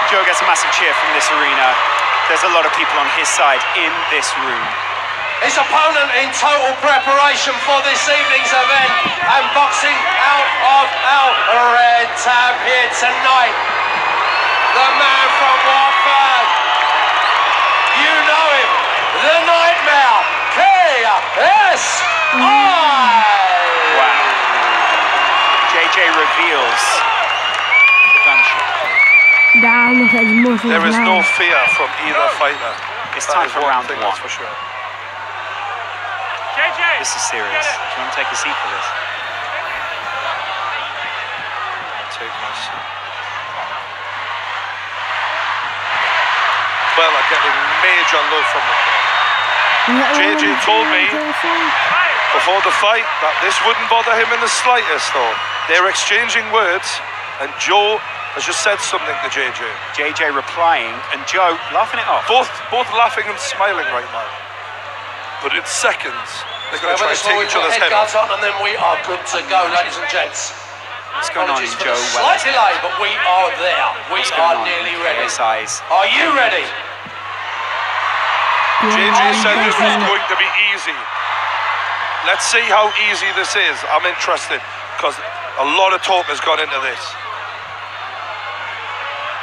Joe gets a massive cheer from this arena. There's a lot of people on his side in this room. His opponent in total preparation for this evening's event and boxing out of our red tab here tonight. The man from Watford. You know him, the Nightmare, KSI! Wow. JJ reveals the gunshot. There is no fear from either fighter. It's time for round one. That's for sure. JJ! This is serious. Do you want to take a seat for this? Take my seat. Well, I'm getting major love from the crowd. JJ told me before the fight that this wouldn't bother him in the slightest, though. They're exchanging words, and Joe has just said something to JJ. JJ replying, and Joe laughing it off. Both laughing and smiling right now. But in seconds, they're going to try to take each other's head off. And then we are good to go, ladies and gents. What's going on in Joe? Slight delay, but we are there. We are nearly ready. Are you ready? JJ said this was going to be easy. Let's see how easy this is. I'm interested because a lot of talk has gone into this.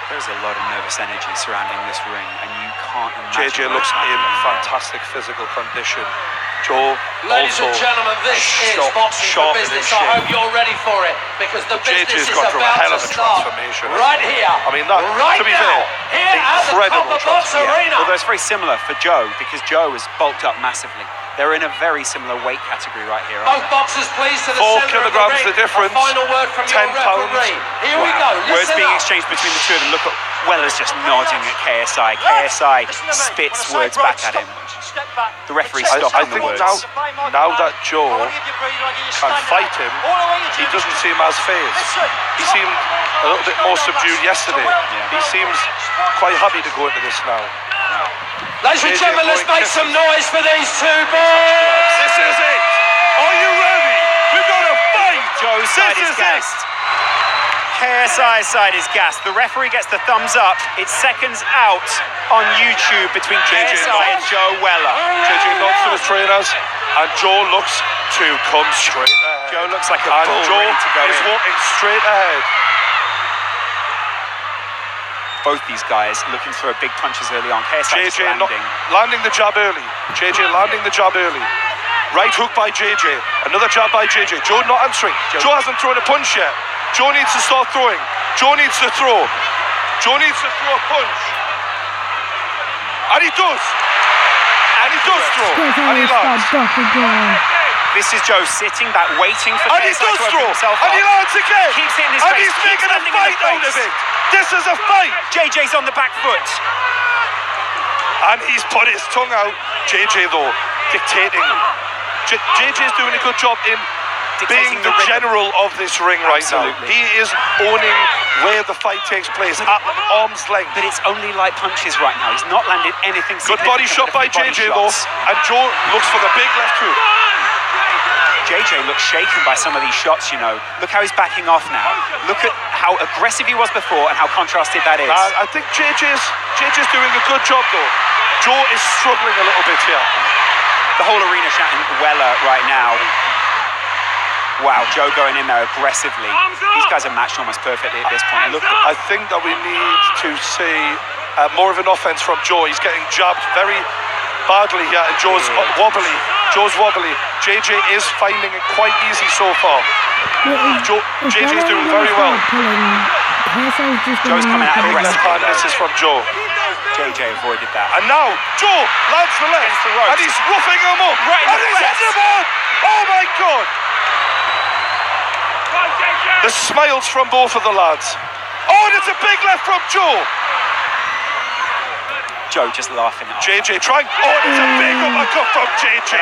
There's a lot of nervous energy surrounding this ring, and you can't imagine. JJ looks in fantastic physical condition. Joe, ladies and gentlemen, this is Boxing for Business. I hope you're ready for it, because the business is about to start right here. I mean, that, right to be now, fair, here at the Copper Box Arena. Although it's very similar for Joe, because Joe is bulked up massively. They're in a very similar weight category right here. Both boxers, please, to the 4 center kilograms of the ring. the difference. A final word from 10 your referee. Here we go. Words Listen being up. exchanged between the two of them. Look at Weller's just nodding at KSI. KSI spits words back at him. The referee stopped I the think words. now that Joe can fight him, he doesn't seem as phased. He seemed a little bit more subdued yesterday. He seems quite happy to go into this now. Ladies and gentlemen, let's make some noise for these two boys. This is it. Are you ready? We've got a fight. Joe's side is gassed. KSI's side is gassed. The referee gets the thumbs up. It's seconds out on YouTube between KSI and Joe Weller. JJ nods to the trainers, and Joe looks to come straight ahead. Joe looks like a bull ready to go is walking straight ahead. Both these guys looking for big punches early on. KSI JJ landing the jab early. JJ landing the jab early. Right hook by JJ. Another jab by JJ. Joe not answering. Joe hasn't thrown a punch yet. Joe needs to start throwing. Joe needs to throw. Joe needs to throw a punch. And he does. And he does throw. And he lands. This is Joe sitting back, waiting for KSI to open himself up. And he lands again. Keeps hitting his and face. he's making a fight out of it. This is a fight. JJ's on the back foot. And he's put his tongue out. JJ, though, dictating. JJ's doing a good job in being the general of this ring right now. He is owning where the fight takes place at arm's length. But it's only light punches right now. He's not landed anything good body shot by JJ, though. And Joe looks for the big left hook. JJ looks shaken by some of these shots, you know. Look how he's backing off now. Look at how aggressive he was before and how contrasted that is. I think JJ's doing a good job, though. Joe is struggling a little bit here. The whole arena shouting Weller right now. Wow, Joe going in there aggressively. These guys are matched almost perfectly at this point. Look, I think that we need to see more of an offense from Joe. He's getting jabbed very badly here, and Joe's wobbly. JJ is finding it quite easy so far. JJ's doing very well. Joe's coming out aggressive. This is from Joe. JJ avoided that. And now Joe lands the left, and he's roughing him up. Right in and he's hitting him on. Oh my God! The smiles from both of the lads. Oh, and it's a big left from Joe. Joe just laughing at JJ trying. Oh, and it's a big uppercut from JJ.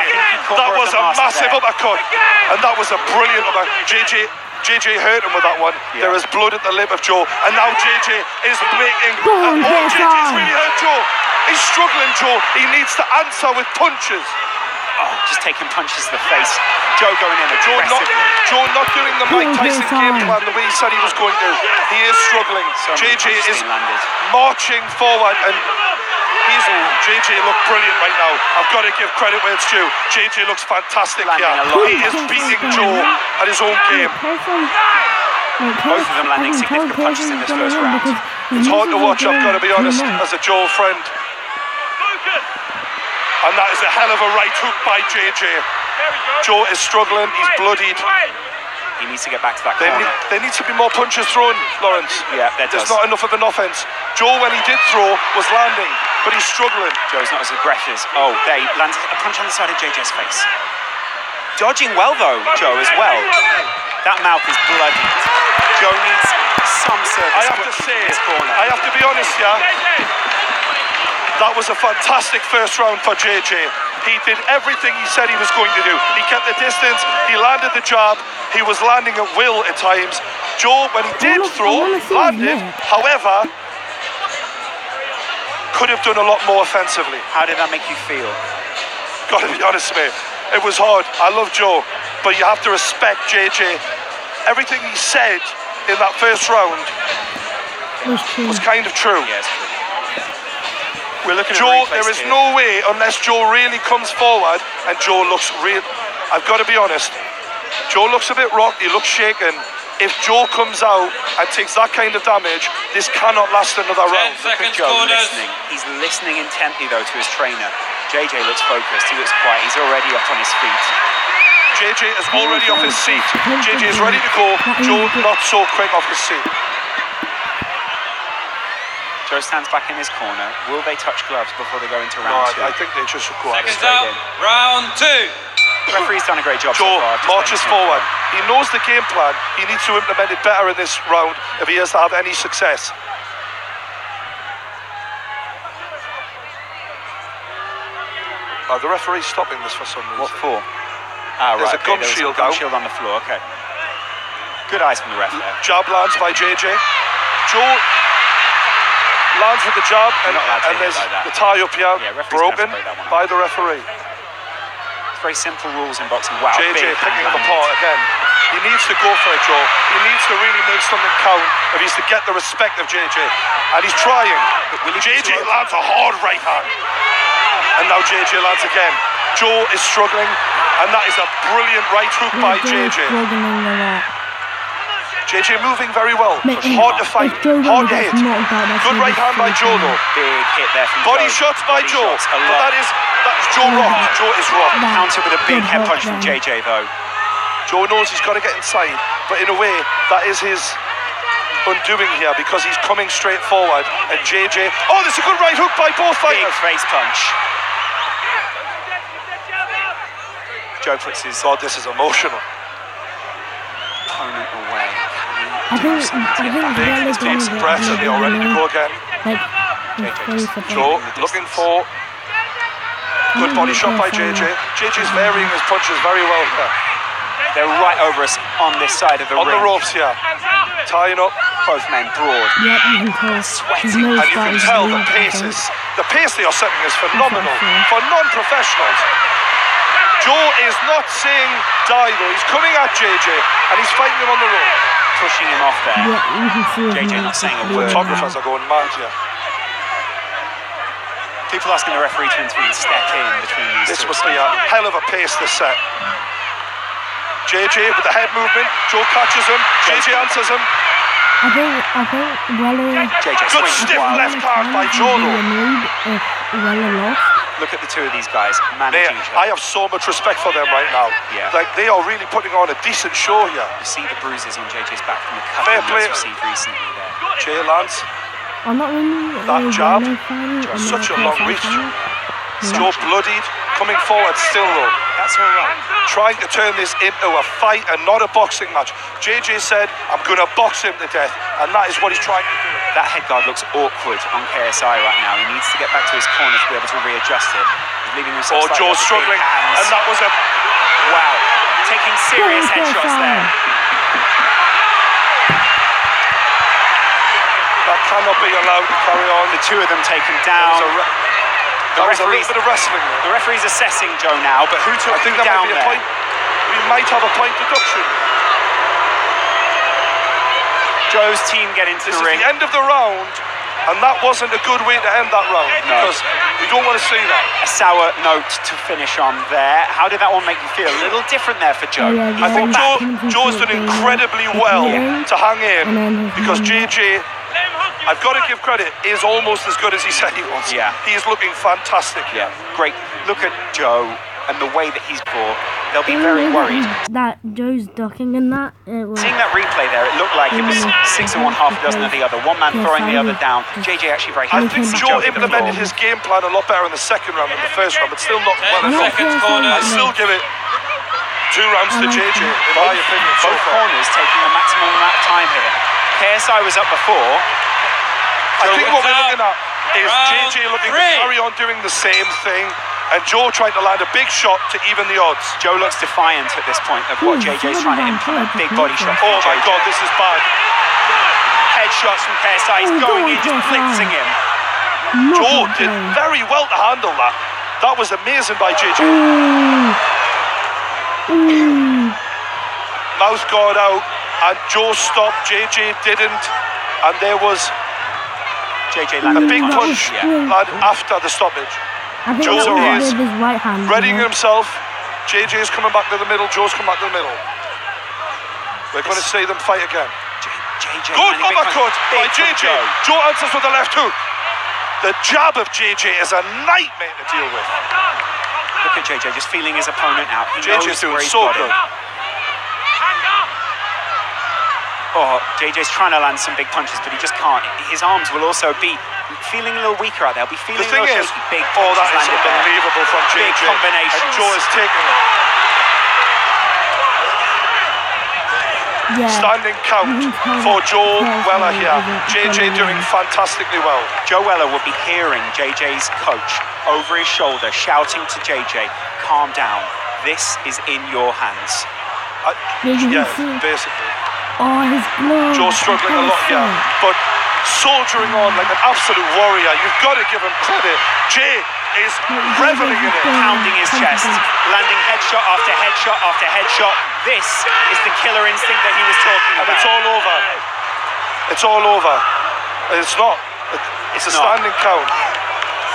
That was a massive uppercut. And that was a brilliant uppercut. JJ hurt him with that one. Yeah. There is blood at the lip of Joe. And now JJ is making... JJ's really hurt Joe. He's struggling, Joe. He needs to answer with punches. Oh, just taking punches to the face. Joe going in aggressively. Joe not doing the Mike Tyson game plan the way he said he was going to. He is struggling. JJ is marching forward, and JJ looked brilliant right now. I've got to give credit where it's due. JJ looks fantastic here. He is beating Joe at his own game. Both of them landing significant punches in this first round. It's hard to watch, I've got to be honest, as a Joe friend. And that is a hell of a right hook by JJ. Joe is struggling, he's bloodied. He needs to get back to that There corner. needs to be more punches thrown, Lawrence. Yeah, there There's does. not enough of an offense. Joe, when he did throw, was landing, but he's struggling. Joe's not as aggressive. Oh, there he lands a punch on the side of JJ's face. Dodging well, though, Joe, as well. That mouth is bloody. Joe needs some service. I have to say, I have to be honest, yeah. That was a fantastic first round for JJ. He did everything he said he was going to do. He kept the distance, he landed the jab, he was landing at will at times. Joe, when he did throw, landed, however, could have done a lot more offensively. How did that make you feel? Gotta be honest, mate. It was hard. I love Joe, but you have to respect JJ. Everything he said in that first round was kind of true. Yes, we're looking Joe, at there is here. no way unless Joe really comes forward and Joe looks real. I've got to be honest. Joe looks a bit rocked. He looks shaken. If Joe comes out and takes that kind of damage, this cannot last another round. Look at Joe listening. He's listening intently, though, to his trainer. JJ looks focused. He looks quiet. He's already up on his feet. JJ is already off his seat. JJ is ready to go. Joe not so quick off his seat. Joe stands back in his corner. Will they touch gloves before they go into round two? I think they just should go out Seconds straight out. in. Round two. The referee's done a great job Joe so far. Just marches letting him forward. go. He knows the game plan. He needs to implement it better in this round if he has to have any success. The referee's stopping this for some reason. What for? Ah, There's right. a gum shield out. Shield on the floor. Okay. Good eyes from the ref there. Jab lands by JJ. Joe lands with the jab, and there's the tie up here, broken by the referee. It's very simple rules in boxing. Wow. JJ big picking hand him apart again. He needs to go for it, Joe. He needs to really make something count if he's to get the respect of JJ. And he's trying. JJ lands a hard right hand. And now JJ lands again. Joe is struggling, and that is a brilliant right hook by JJ. JJ moving very well. Hard to fight, hard to hit. Good right hand by Joe, though. Big hit there from Body Joe. shots by Joe. Shots, a But lot. that's Joe rocked. Joe is rocked. Counter with a big head punch from JJ, though. Joe knows he's got to get inside, but in a way, that is his undoing here because he's coming straight forward. And JJ, oh, there's a good right hook by both fighters. Big face punch. Joe puts his this is emotional. opponent away. I think He's takes some breaths and they're ready to go again. Joe looking for good body shot by JJ. JJ's varying his punches very well here. They're right over us on this side of the On ring. the ropes here. Tying up. Both men broad. Yep, you can tell. Sweating. And you can tell the pace they are setting is phenomenal for non-professionals. Joe is not saying die though, he's coming at JJ and he's fighting him on the rope. Pushing him off there. Yeah, you can see it. JJ not saying a word. Photographers are going mad here. People asking the referee to intervene, step in between these This two. must be a hell of a pace this set. JJ with the head movement, Joe catches him, JJ answers him. I think Weller. Good stiff left hand by Joe though. If Weller lost. Look at the two of these guys managing each I other. have so much respect for them right now. Yeah. Like they are really putting on a decent show here. You see the bruises on JJ's back from the Fair cut play. he's received recently there. Jay Lance, I'm not really. that jab, I'm such a not long reach. fan. Joe bloodied, coming forward still though. That's all right. Trying to turn this into a fight and not a boxing match. JJ said, I'm going to box him to death, and that is what he's trying to do. That head guard looks awkward on KSI right now. He needs to get back to his corner to be able to readjust it. He's leaving himself slightly Joe's up with struggling, big hands. and that was a... Wow, taking serious headshots there. That cannot be allowed to carry on. The two of them taken down. That was a little bit of wrestling there. The referee's assessing Joe now, but who took I think him that down might be there? a point. We might have a point deduction. Joe's team get into This the is ring. the end of the round, and that wasn't a good way to end that round because we don't want to see that. A sour note to finish on there. How did that one make you feel? A little different there for Joe. I think Joe's done incredibly well to hang in because JJ I've got to give credit, he is almost as good as he said he was. Yeah. He is looking fantastic. Yeah, great. Look at Joe and the way that he's fought. They'll be very worried. That Joe's ducking in that. Seeing that replay there, it looked like it was 6 of one, half a dozen of the other. One man throwing the other down. JJ actually very happy. I think Joe implemented his game plan a lot better in the second round than the first round, but still not well enough. I still give it 2 rounds to JJ, in my opinion. Both corners taking the maximum amount of time here. KSI was up before. I think what we're looking at is JJ looking to carry on doing the same thing, and Joe trying to land a big shot to even the odds. Joe looks defiant at this point of what JJ's trying to implement. Big body shot. Oh my God, this is bad. Headshots from KSI. He's going in, just blitzing him. Joe did very well to handle that. That was amazing by JJ. Mouth guard out, and Joe stopped. JJ didn't, and there was JJ a big punch landed after the stoppage. Joe is readying himself. JJ is coming back to the middle. Joe's coming back to the middle. We're going to see them fight again. JJ. Good uppercut by JJ. Joe answers with the left hook. The jab of JJ is a nightmare to deal with. Look at JJ just feeling his opponent out. He JJ's doing so good. Oh, JJ's trying to land some big punches, but he just can't. His arms will also be feeling a little weaker out there. He'll be feeling the thing a little is, shaky. Big punches that is unbelievable from JJ. Big combinations. And Joe is taking it. Standing count for Joe Weller here. JJ doing fantastically well. Joe Weller will be hearing JJ's coach over his shoulder shouting to JJ, calm down. This is in your hands. Yeah, basically. Oh, his blood. Joe's struggling a lot here, but soldiering on like an absolute warrior. You've got to give him credit. Jay is reveling in it. Pounding his chest, landing headshot after headshot after headshot. This is the killer instinct that he was talking about. And it's all over. It's all over. It's not. It's a standing count.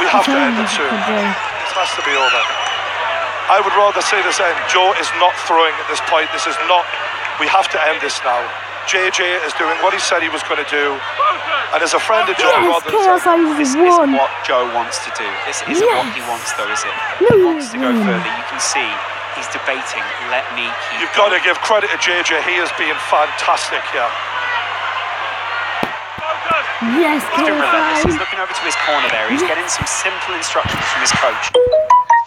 We have to end it soon. It has to be over. I would rather see this end. Joe is not throwing at this point. This is not. We have to end this now. JJ is doing what he said he was going to do, and as a friend of Joe, this isn't what Joe wants to do. This isn't what he wants, though, is it? He wants to go further. You can see he's debating. Let me keep. You've got to give credit to JJ. He is being fantastic here. Yes, he's doing relentless. He's looking over to his corner there. He's getting some simple instructions from his coach.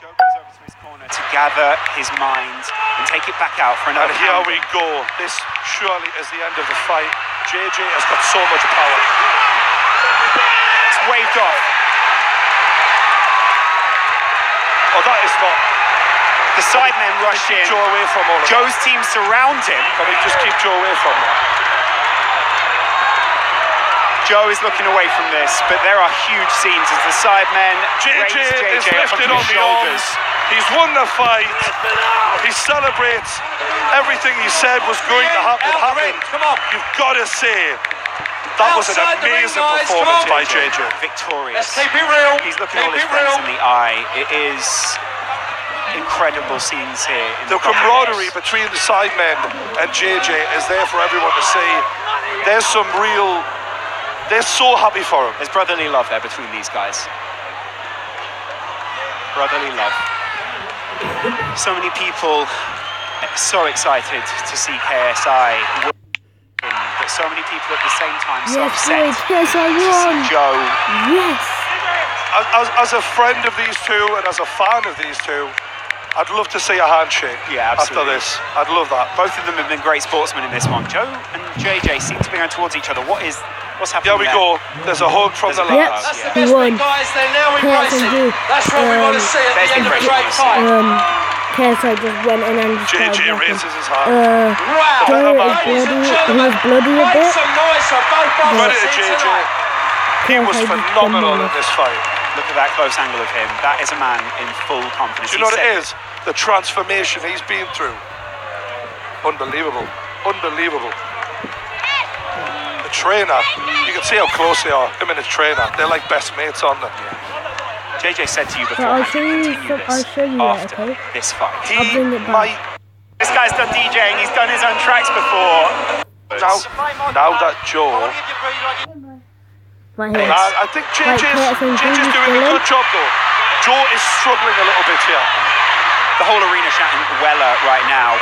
Joe goes over to his corner to gather his mind and take it back out for another. And here we go. This surely is the end of the fight. JJ has got so much power. It's waved off. Oh, that is not. The sidemen rushed in. Joe away from all of Joe's team surround him. Can we just keep Joe away from that? Joe is looking away from this, but there are huge scenes as the sidemen raise JJ is lifted on the arms. He's won the fight. He celebrates everything he said was going to happen. Come on. You've got to say that was an amazing performance by JJ. Victorious. Let's keep it real. He's looking all his friends in the eye. It is incredible scenes here. The camaraderie between the sidemen and JJ is there for everyone to see. There's some real. They're so happy for him. There's brotherly love there between these guys. Brotherly love. So many people so excited to see KSI win, but so many people at the same time so upset KSI to see Joe. Yes. As a friend of these two and as a fan of these two, I'd love to see a handshake after this. I'd love that. Both of them have been great sportsmen in this one. Joe and JJ seem to be going towards each other. What's happening there? There we go. There's a hug from the lads. That's the best bit, guys. They're now embracing. That's what we want to see at the end of a great fight. KSI just went in and JJ raises his hand. Wow. Joe is bloody a bit. Some noise for both Credit to JJ. He was phenomenal in this fight. Look at that close angle of him. That is a man in full confidence. Do you know what it is? The transformation he's been through. Unbelievable. Unbelievable. The trainer, you can see how close they are. Him and his trainer. They're like best mates, aren't they? Yeah. JJ said to you before, I'll show you after this fight. I'll bring it back. This guy's done DJing. He's done his own tracks before. Now that Joe right here. I think JJ's doing a good job though. Joe is struggling a little bit here. The whole arena shouting Weller right now.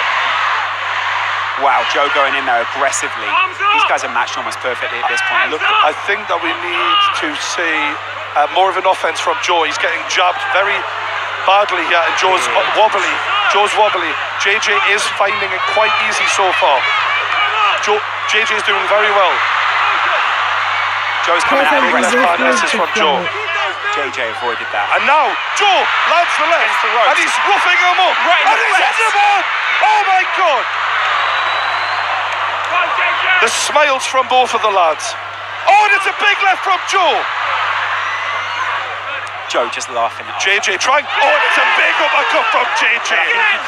Wow, Joe going in there aggressively. These guys are matched almost perfectly at this point. Look, I think that we need to see more of an offense from Joe. He's getting jabbed very badly here, and Joe's wobbly. JJ is finding it quite easy so far. JJ is doing very well. Joe's coming out aggressive. This is from Joe. JJ avoided that. And now Joe lands the left, and he's roughing him up. Right and he's hit him up. Oh my God! The smiles from both of the lads. Oh, and it's a big left from Joe. Joe just laughing at JJ trying. Oh, and it's a big uppercut from JJ.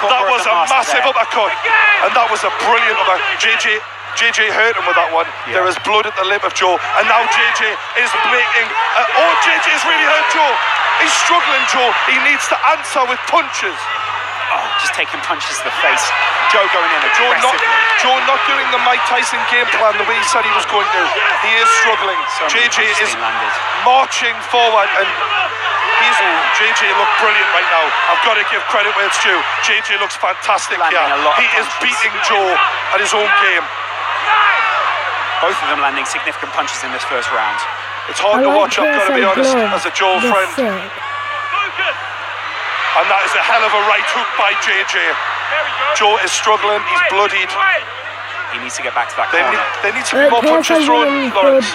That was a massive uppercut. And that was a brilliant uppercut. JJ hurt him with that one. Yeah. There is blood at the lip of Joe. And now JJ is making... JJ has really hurt Joe. He's struggling, Joe. He needs to answer with punches. Oh, just taking punches to the face. Joe going in aggressively. Joe not doing the Mike Tyson game plan the way he said he was going to. He is struggling. JJ is marching forward, and JJ looked brilliant right now. I've got to give credit where it's due. JJ looks fantastic here. He is beating Joe at his own game. Both of them landing significant punches in this first round. It's hard to watch, I've got to be honest, as a Joe friend. And that is a hell of a right hook by JJ. Joe is struggling, he's bloodied. He needs to get back to that corner. There needs to be more punches thrown, Lawrence.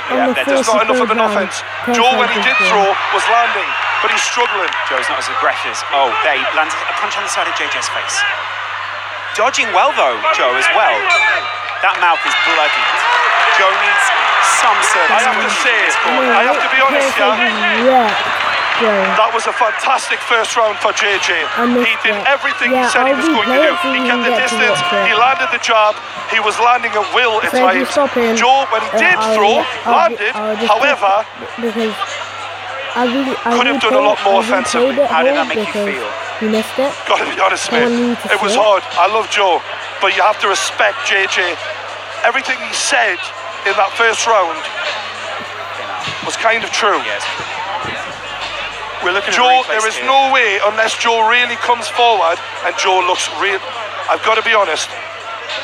There's not enough of an offense. Joe, when he did throw, was landing, but he's struggling. Joe's not as aggressive. Oh, they landed a punch on the side of JJ's face. Dodging well, though, Joe, as well. That mouth is bloody. Joe needs some service. I have to be honest here. That was a fantastic first round for JJ. He did everything he said he was going to do. He kept the distance, he landed the jab, he was landing at will at times. Joe, when he did throw, landed, however, could have done a lot more offensively. How did that make you feel? You missed it. Gotta be honest, mate. It was hard. I love Joe, but you have to respect JJ. Everything he said in that first round was kind of true. Yes. Joe, there is no way unless Joe really comes forward, and Joe looks real. I've got to be honest.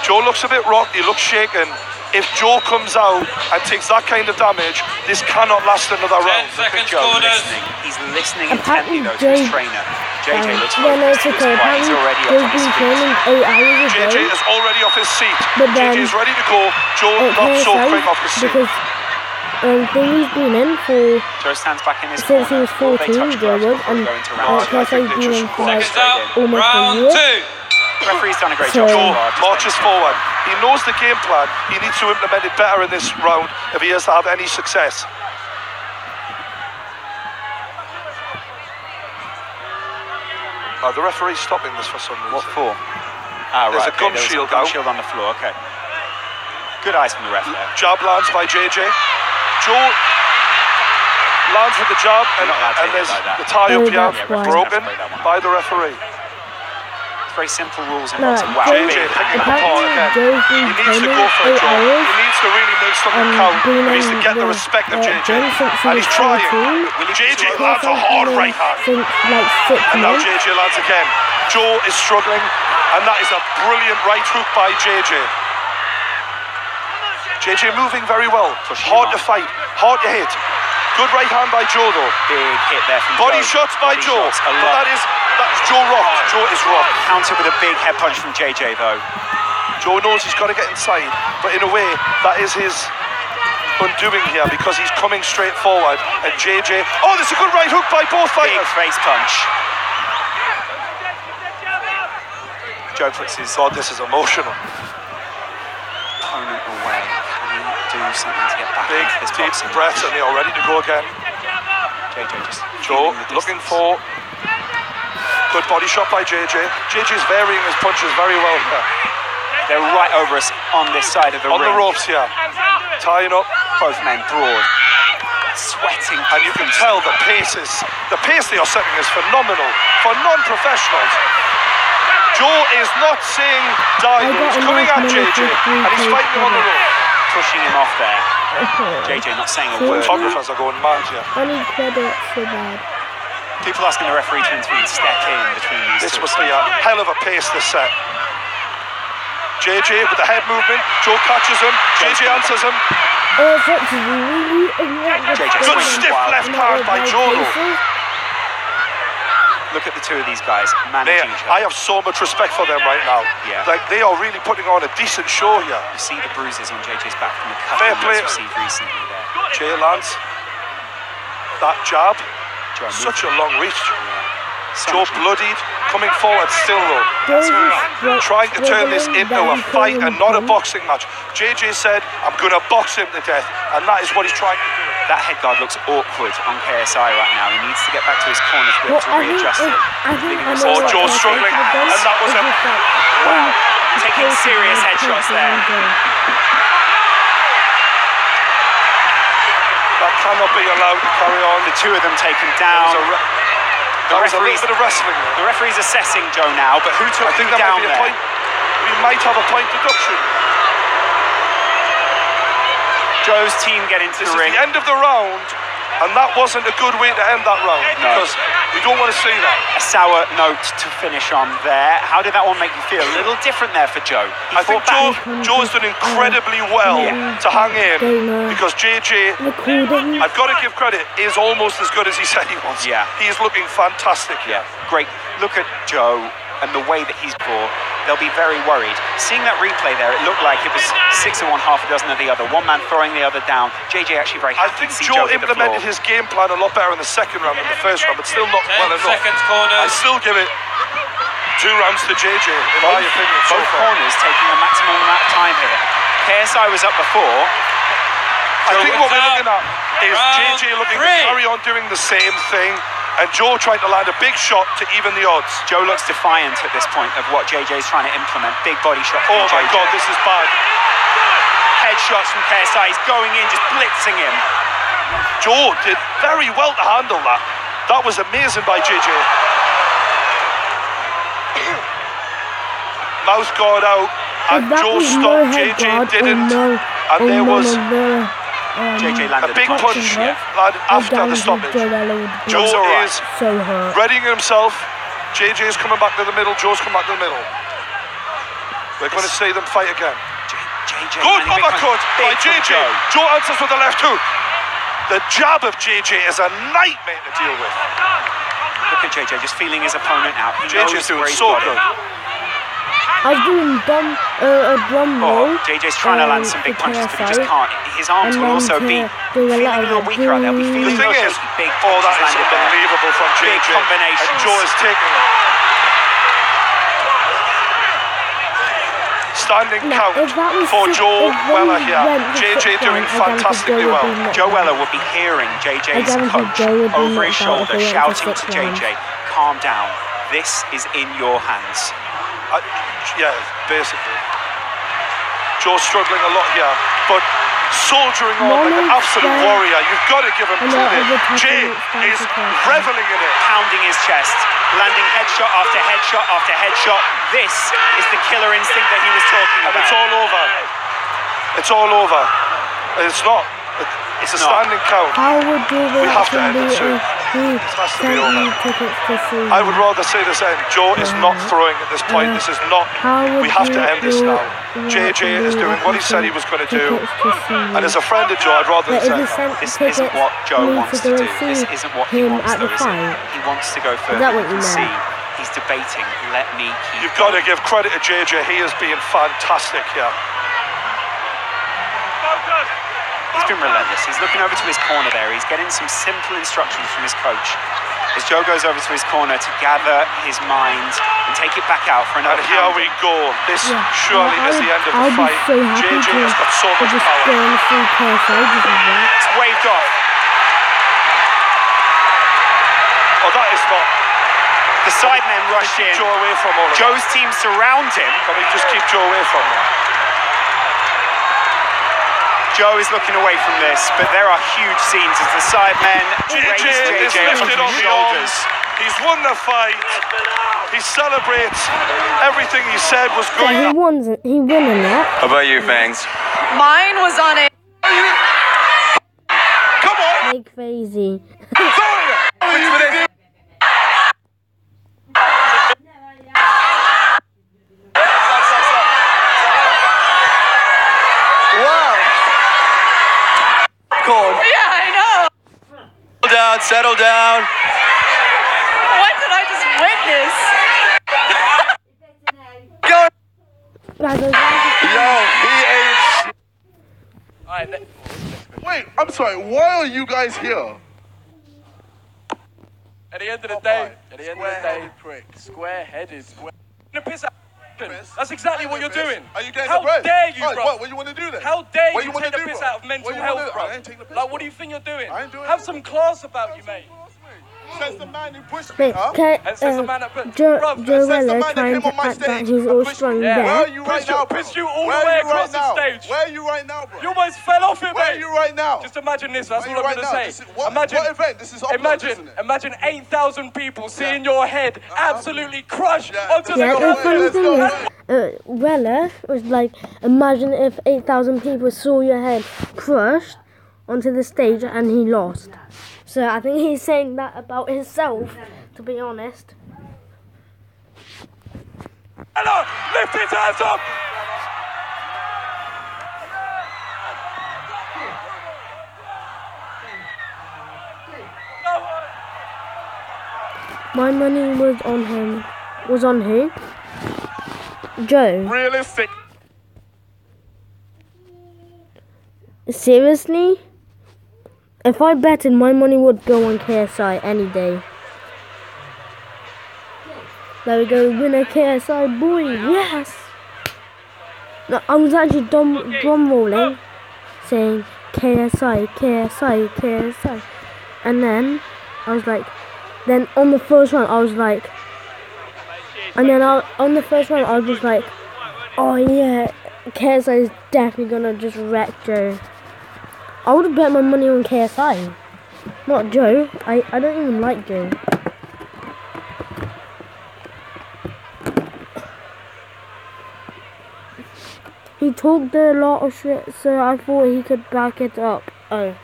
Joe looks a bit rocked. He looks shaken. If Joe comes out and takes that kind of damage, this cannot last another round. 10 seconds corners. He's listening intently though to his trainer. JJ looks focused. He's already up on his feet. JJ is already off his seat. JJ is ready to go. Joe not so quick off his seat. He's been in for Joe stands back in his since he was 14, Joe would, and KSA's been in for like almost a year. Referee's done a great job. Joe marches forward. He knows the game plan. He needs to implement it better in this round if he has to have any success. The referee's stopping this for some reason. What for? There's a gun shield out. Shield on the floor, okay. Good eyes from the ref there. Jab lands by JJ. Joe lands with the jab, and there's the tie-up here broken by the referee. Very simple rules and lots of wow. JJ picking up apart again. He needs to go for it, Joe. He needs to really make something count. He needs to get the respect of JJ. And he's trying. JJ lands a hard right hand. And now JJ lands again. Joe is struggling, and that is a brilliant right hook by JJ. JJ moving very well. Hard to fight, hard to hit. Good right hand by Joe though. Big hit there from Body shots by Joe. But that is Joe rocked. Joe is rocked. Counter with a big head punch from JJ though. Joe knows he's got to get inside, but in a way that is his undoing here because he's coming straight forward. And JJ, oh, there's a good right hook by both fighters. Big face punch. Joe puts his... God, this is emotional. Opponent away. Do something to get back into this deep breaths, and they are ready to go again. JJ just Joe looking for good body shot by JJ. JJ's varying his punches very well here. They're right over us on this side of the ring. On the ropes here. Tying up. Both men broad. Sweating. And you can tell the pace they are setting is phenomenal for non-professionals. Joe is not saying die. He's coming at JJ and he's fighting him on the rope. pushing him off there. JJ not saying a word. Photographers are going mad, yeah. I need credit so bad. People asking the referee to intervene, step in between these This two. must be a hell of a pace this set. JJ with the head movement. Joe catches him. JJ answers him. It's actually really Good stiff left hand by Joe. Look at the two of these guys managing each other. I have so much respect for them right now. Yeah. Like, they are really putting on a decent show here. You see the bruises on JJ's back from the Fair cut play. he's received recently there. Jay lands that jab. Joe Such a long reach. So Joe much bloodied, coming forward still though. Trying to turn this into a fight and not a boxing match. JJ said, I'm going to box him to death, and that is what he's trying to do. That head guard looks awkward on KSI right now. He needs to get back to his corner to be able to readjust it. Oh, Joe's struggling, and that was a... Wow, taking serious headshots there. That cannot be allowed to carry on. The two of them taken down. That was a little bit of wrestling there. The referee's assessing Joe now, but who took I think him that down might be a there? point. We might have a point deduction. Joe's team get into This the ring. is the end of the round, and that wasn't a good way to end that round, because we don't want to see that. A sour note to finish on there. How did that one make you feel? A little different there for Joe. He I think fought back. Joe's done incredibly well to hang in, because JJ, I've got to give credit, is almost as good as he said he was. Yeah. He is looking fantastic. Yeah, great. Look at Joe and the way that he's fought. They'll be very worried. Seeing that replay there, it looked like it was 6 of one, half a dozen of the other. One man throwing the other down. JJ actually very I happy think to see Joe hit the implemented floor. his game plan a lot better in the second round than the first round, but still not well enough. I still give it 2 rounds to JJ, in my opinion. Both corners taking the maximum amount of time here. KSI was up before. I think what we're looking at is JJ looking to carry on doing the same thing, and Joe trying to land a big shot to even the odds. Joe looks defiant at this point of what JJ's trying to implement. Big body shot from Oh my JJ. God, this is bad. Headshots from KSI. He's going in, just blitzing him. Joe did very well to handle that. That was amazing by JJ. Mouth guard out, and Joe stopped. JJ didn't, and there was JJ landed a big punch after the stoppage. Joe is readying himself. JJ is coming back to the middle. Joe's coming back to the middle. We're going to see them fight again. JJ Good uppercut by JJ. Joe answers with the left hook. The jab of JJ is a nightmare to deal with. Look at JJ just feeling his opponent out. He JJ's knows where doing he's so got good. him. I was doing a drum roll. JJ's trying to land some big punches, but he just can't. His arms will also be feeling a little weaker out there. Be The feeling thing is, big oh, that is punches landed there. unbelievable from JJ. Big combinations. And Joe is taking it. Standing count for Joe Weller here. JJ doing fantastically well. Joe Weller will be hearing JJ's coach over his shoulder shouting to JJ, calm down. This is in your hands. Yeah, basically. Joe's struggling a lot here, but soldiering on like an absolute warrior. You've got to give him credit. Jay is reveling in it. Pounding his chest, landing headshot after headshot after headshot. This is the killer instinct that he was talking about. And it's all over. It's all over. It's not. It's a standing count. We have to end it soon. This has to be over. I would rather see this end. Joe is not throwing at this point. This is not. We have to end this now. JJ is doing what he said he was going to do. And as a friend of Joe, I'd rather say this isn't what Joe wants to do. This isn't what he wants, though, is it? He wants to go further. You can see he's debating. Let me keep. You've got to give credit to JJ. He is being fantastic here. He's been relentless. He's looking over to his corner there. He's getting some simple instructions from his coach. As Joe goes over to his corner to gather his mind and take it back out for another. And here we go. This surely is the end of the fight. JJ has got so much power. It's waved off. Oh, that is not. The sidemen rush in. Joe away from all of Joe's team surround him. Can we just keep Joe away from that? Joe is looking away from this, but there are huge scenes as the sidemen raise JJ up on his shoulders. He's won the fight. He celebrates everything he said was good. Yeah, he won in that. How about you, Fangs? Mine was on it. Come on! Like crazy. Wow. Go on. Yeah, I know. Settle down. What did I just witness? Go. Yo, he ain't. Alright, Wait, I'm sorry. Why are you guys here? at the end of the day, square-headed. Piss out. That's exactly what you're doing. Are you getting How the bread? dare you, Right, bro? what you want to do then? How dare What you wanna take the do, piss bro? out of mental What you wanna health, do? bro? I ain't taking the piss. Like, what do you think you're doing? I ain't doing Have it. some class about you, mate. Says the man who pushed me, Wait, huh? Joe Weller trying to act that he's all strong Where are there. you right now, bro? Pushed you all Where the way are you across right now? the stage. Where are you right now, bro? You almost fell off it, Where are mate. you right now? Just imagine this. That's Where all are I'm you gonna right now? say. This is- what event? This is upload, isn't it? Imagine 8,000 people seeing your head absolutely crushed onto the Yeah, the funny carpet. thing is, Weller was like, imagine if 8,000 people saw your head crushed onto the stage and he lost. So I think he's saying that about himself, to be honest. Hello, lift his hands up. My money was on him. Was on who? Joe. Realistic. Seriously? If I betted, my money would go on KSI any day. There we go, winner KSI, boy, yes! No, I was actually drum rolling, saying KSI, KSI, KSI. And then, I was like, then on the first one, I was like, and then on the first one, I was just like, oh yeah, KSI is definitely gonna just wreck Joe. I would have bet my money on KSI, not Joe. I don't even like Joe. He talked a lot of shit, so I thought he could back it up. Oh.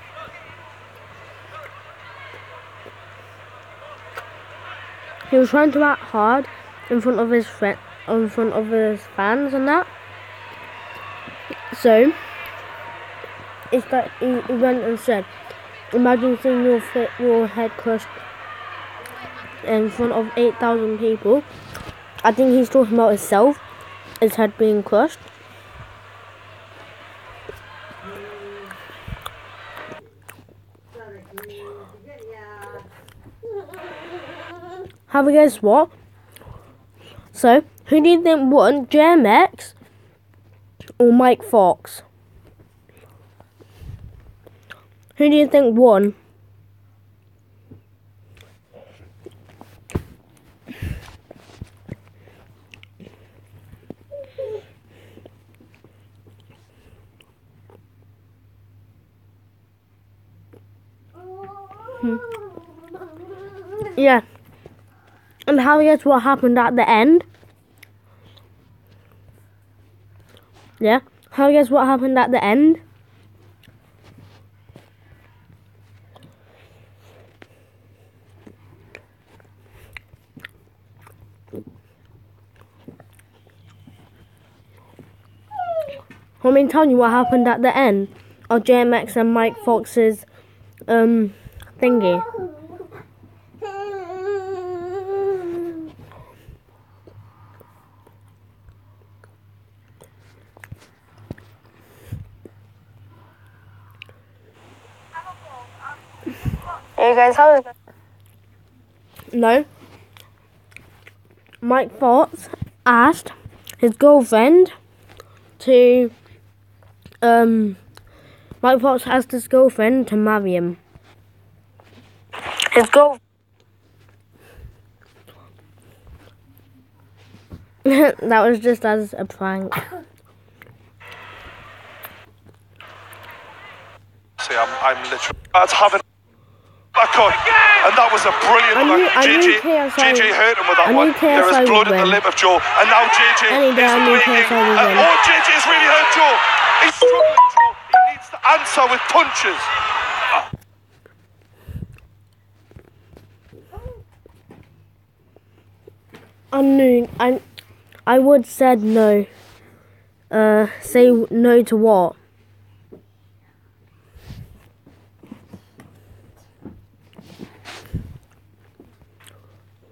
He was trying to act hard in front of his fans and that. So it's that he went and said, imagine seeing your head crushed in front of 8,000 people. I think he's talking about himself, his head being crushed. Have a guess what? So, who do you think won, JMX or Mike Fox? Who do you think won? Yeah. And have a guess what happened at the end? Yeah. Have a guess what happened at the end? Want me to tell you what happened at the end of JMX and Mike Fox's thingy? Hey guys, how is it? No. Mike Fox asked his girlfriend to Mike Fox asked his girlfriend to marry him. His girlfriend. That was just as a prank. See, I'm literally. Let's have it. Back on. And that was a brilliant one. JJ hurt him with that one. There is blood in the lip of Joe. And now JJ is bleeding. JJ's really hurt Joe. He's struggling, Joe. He needs to answer with punches. I would said no. Say no to what?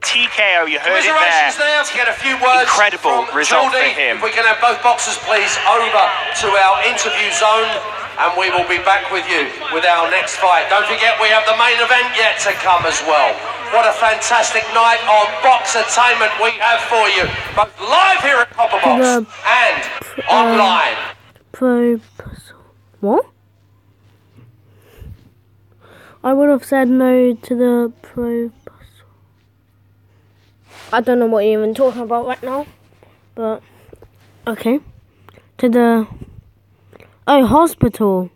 TKO, you heard it there. There to get a few words. Incredible result for him. If we can have both boxers, please, over to our interview zone, and we will be back with you with our next fight. Don't forget, we have the main event yet to come as well. What a fantastic night of boxertainment we have for you, both live here at Copperbox and online. What? I would have said no to the pro. I don't know what you're even talking about right now, but okay. To the hospital.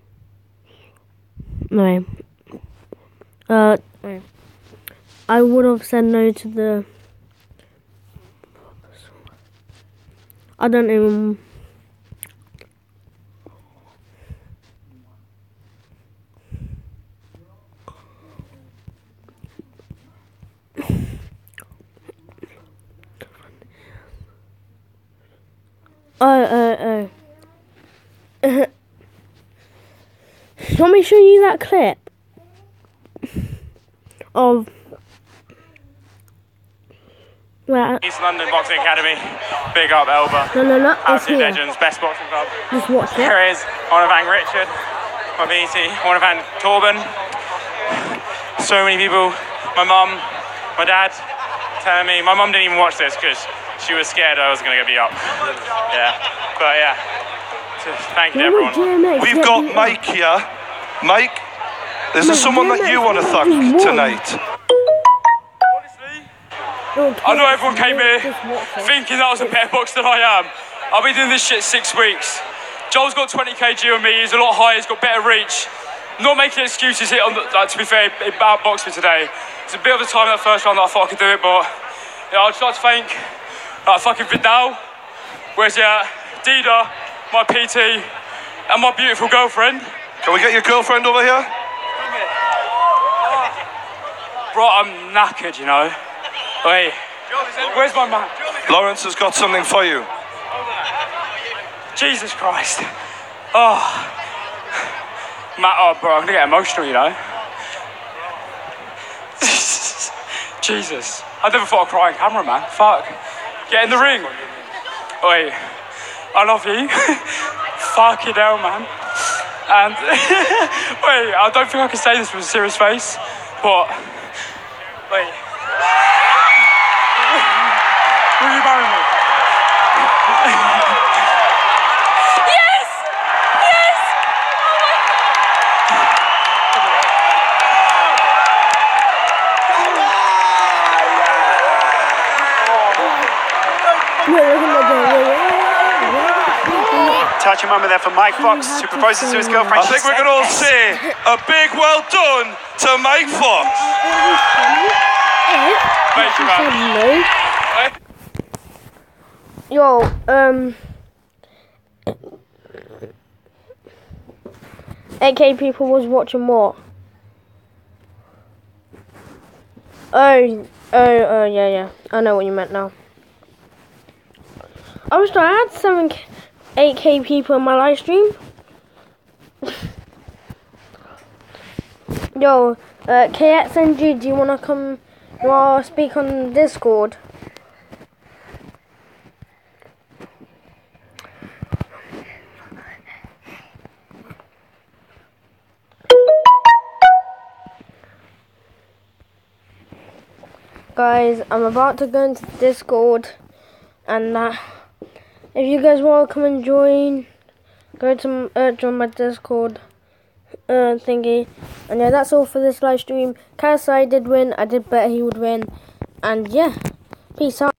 No. I would have said no to the. I don't even. Let me show you that clip of where East London Boxing Academy, big up Elba. No, it's Absolute here. legends, best boxing club. Just watch it. Here is Onavang Richard, Mabiti, Onavang Torben. So many people, my mum, my dad, telling me, my mum didn't even watch this because she was scared I was going to get beat up. Yeah, but yeah, so thank you to everyone. We've got Mike here. Mike, is there someone that you want to thank tonight? I know everyone came here thinking that I was a better boxer than I am. I've been doing this shit 6 weeks. Joel's got 20 kg on me, he's a lot higher, he's got better reach. Not making excuses here, to be fair, it outboxed me today. It's a bit of a time in that first round that I thought I could do it, but yeah, I'd just like to thank fucking Vidal, where's he at? Dida, my PT, and my beautiful girlfriend. Can we get your girlfriend over here? Bro, I'm knackered, you know. Wait, where's my man? Lawrence has got something for you. Jesus Christ. Oh, Matt, oh bro, I'm gonna get emotional, you know. Jesus, I never thought I'd cry on camera, man. Fuck. Get in the ring. Wait, I love you. Fucking hell, man. And wait, I don't think I can say this with a serious face, but wait. Will you marry me? Yes! Yes! Touching moment there for Mike Fox, who proposes to his girlfriend. I think we can all say a big well done to Mike Fox. Thank you, man. Yo, AK people was watching what? Oh, yeah. I know what you meant now. I had 8K people in my live stream. Yo, KXNG, do you wanna come? You wanna speak on Discord? Guys, I'm about to go into Discord, and if you guys want to come and join, go to join my Discord thingy. And yeah, that's all for this live stream. KSI did win. I did bet he would win. And yeah, peace out.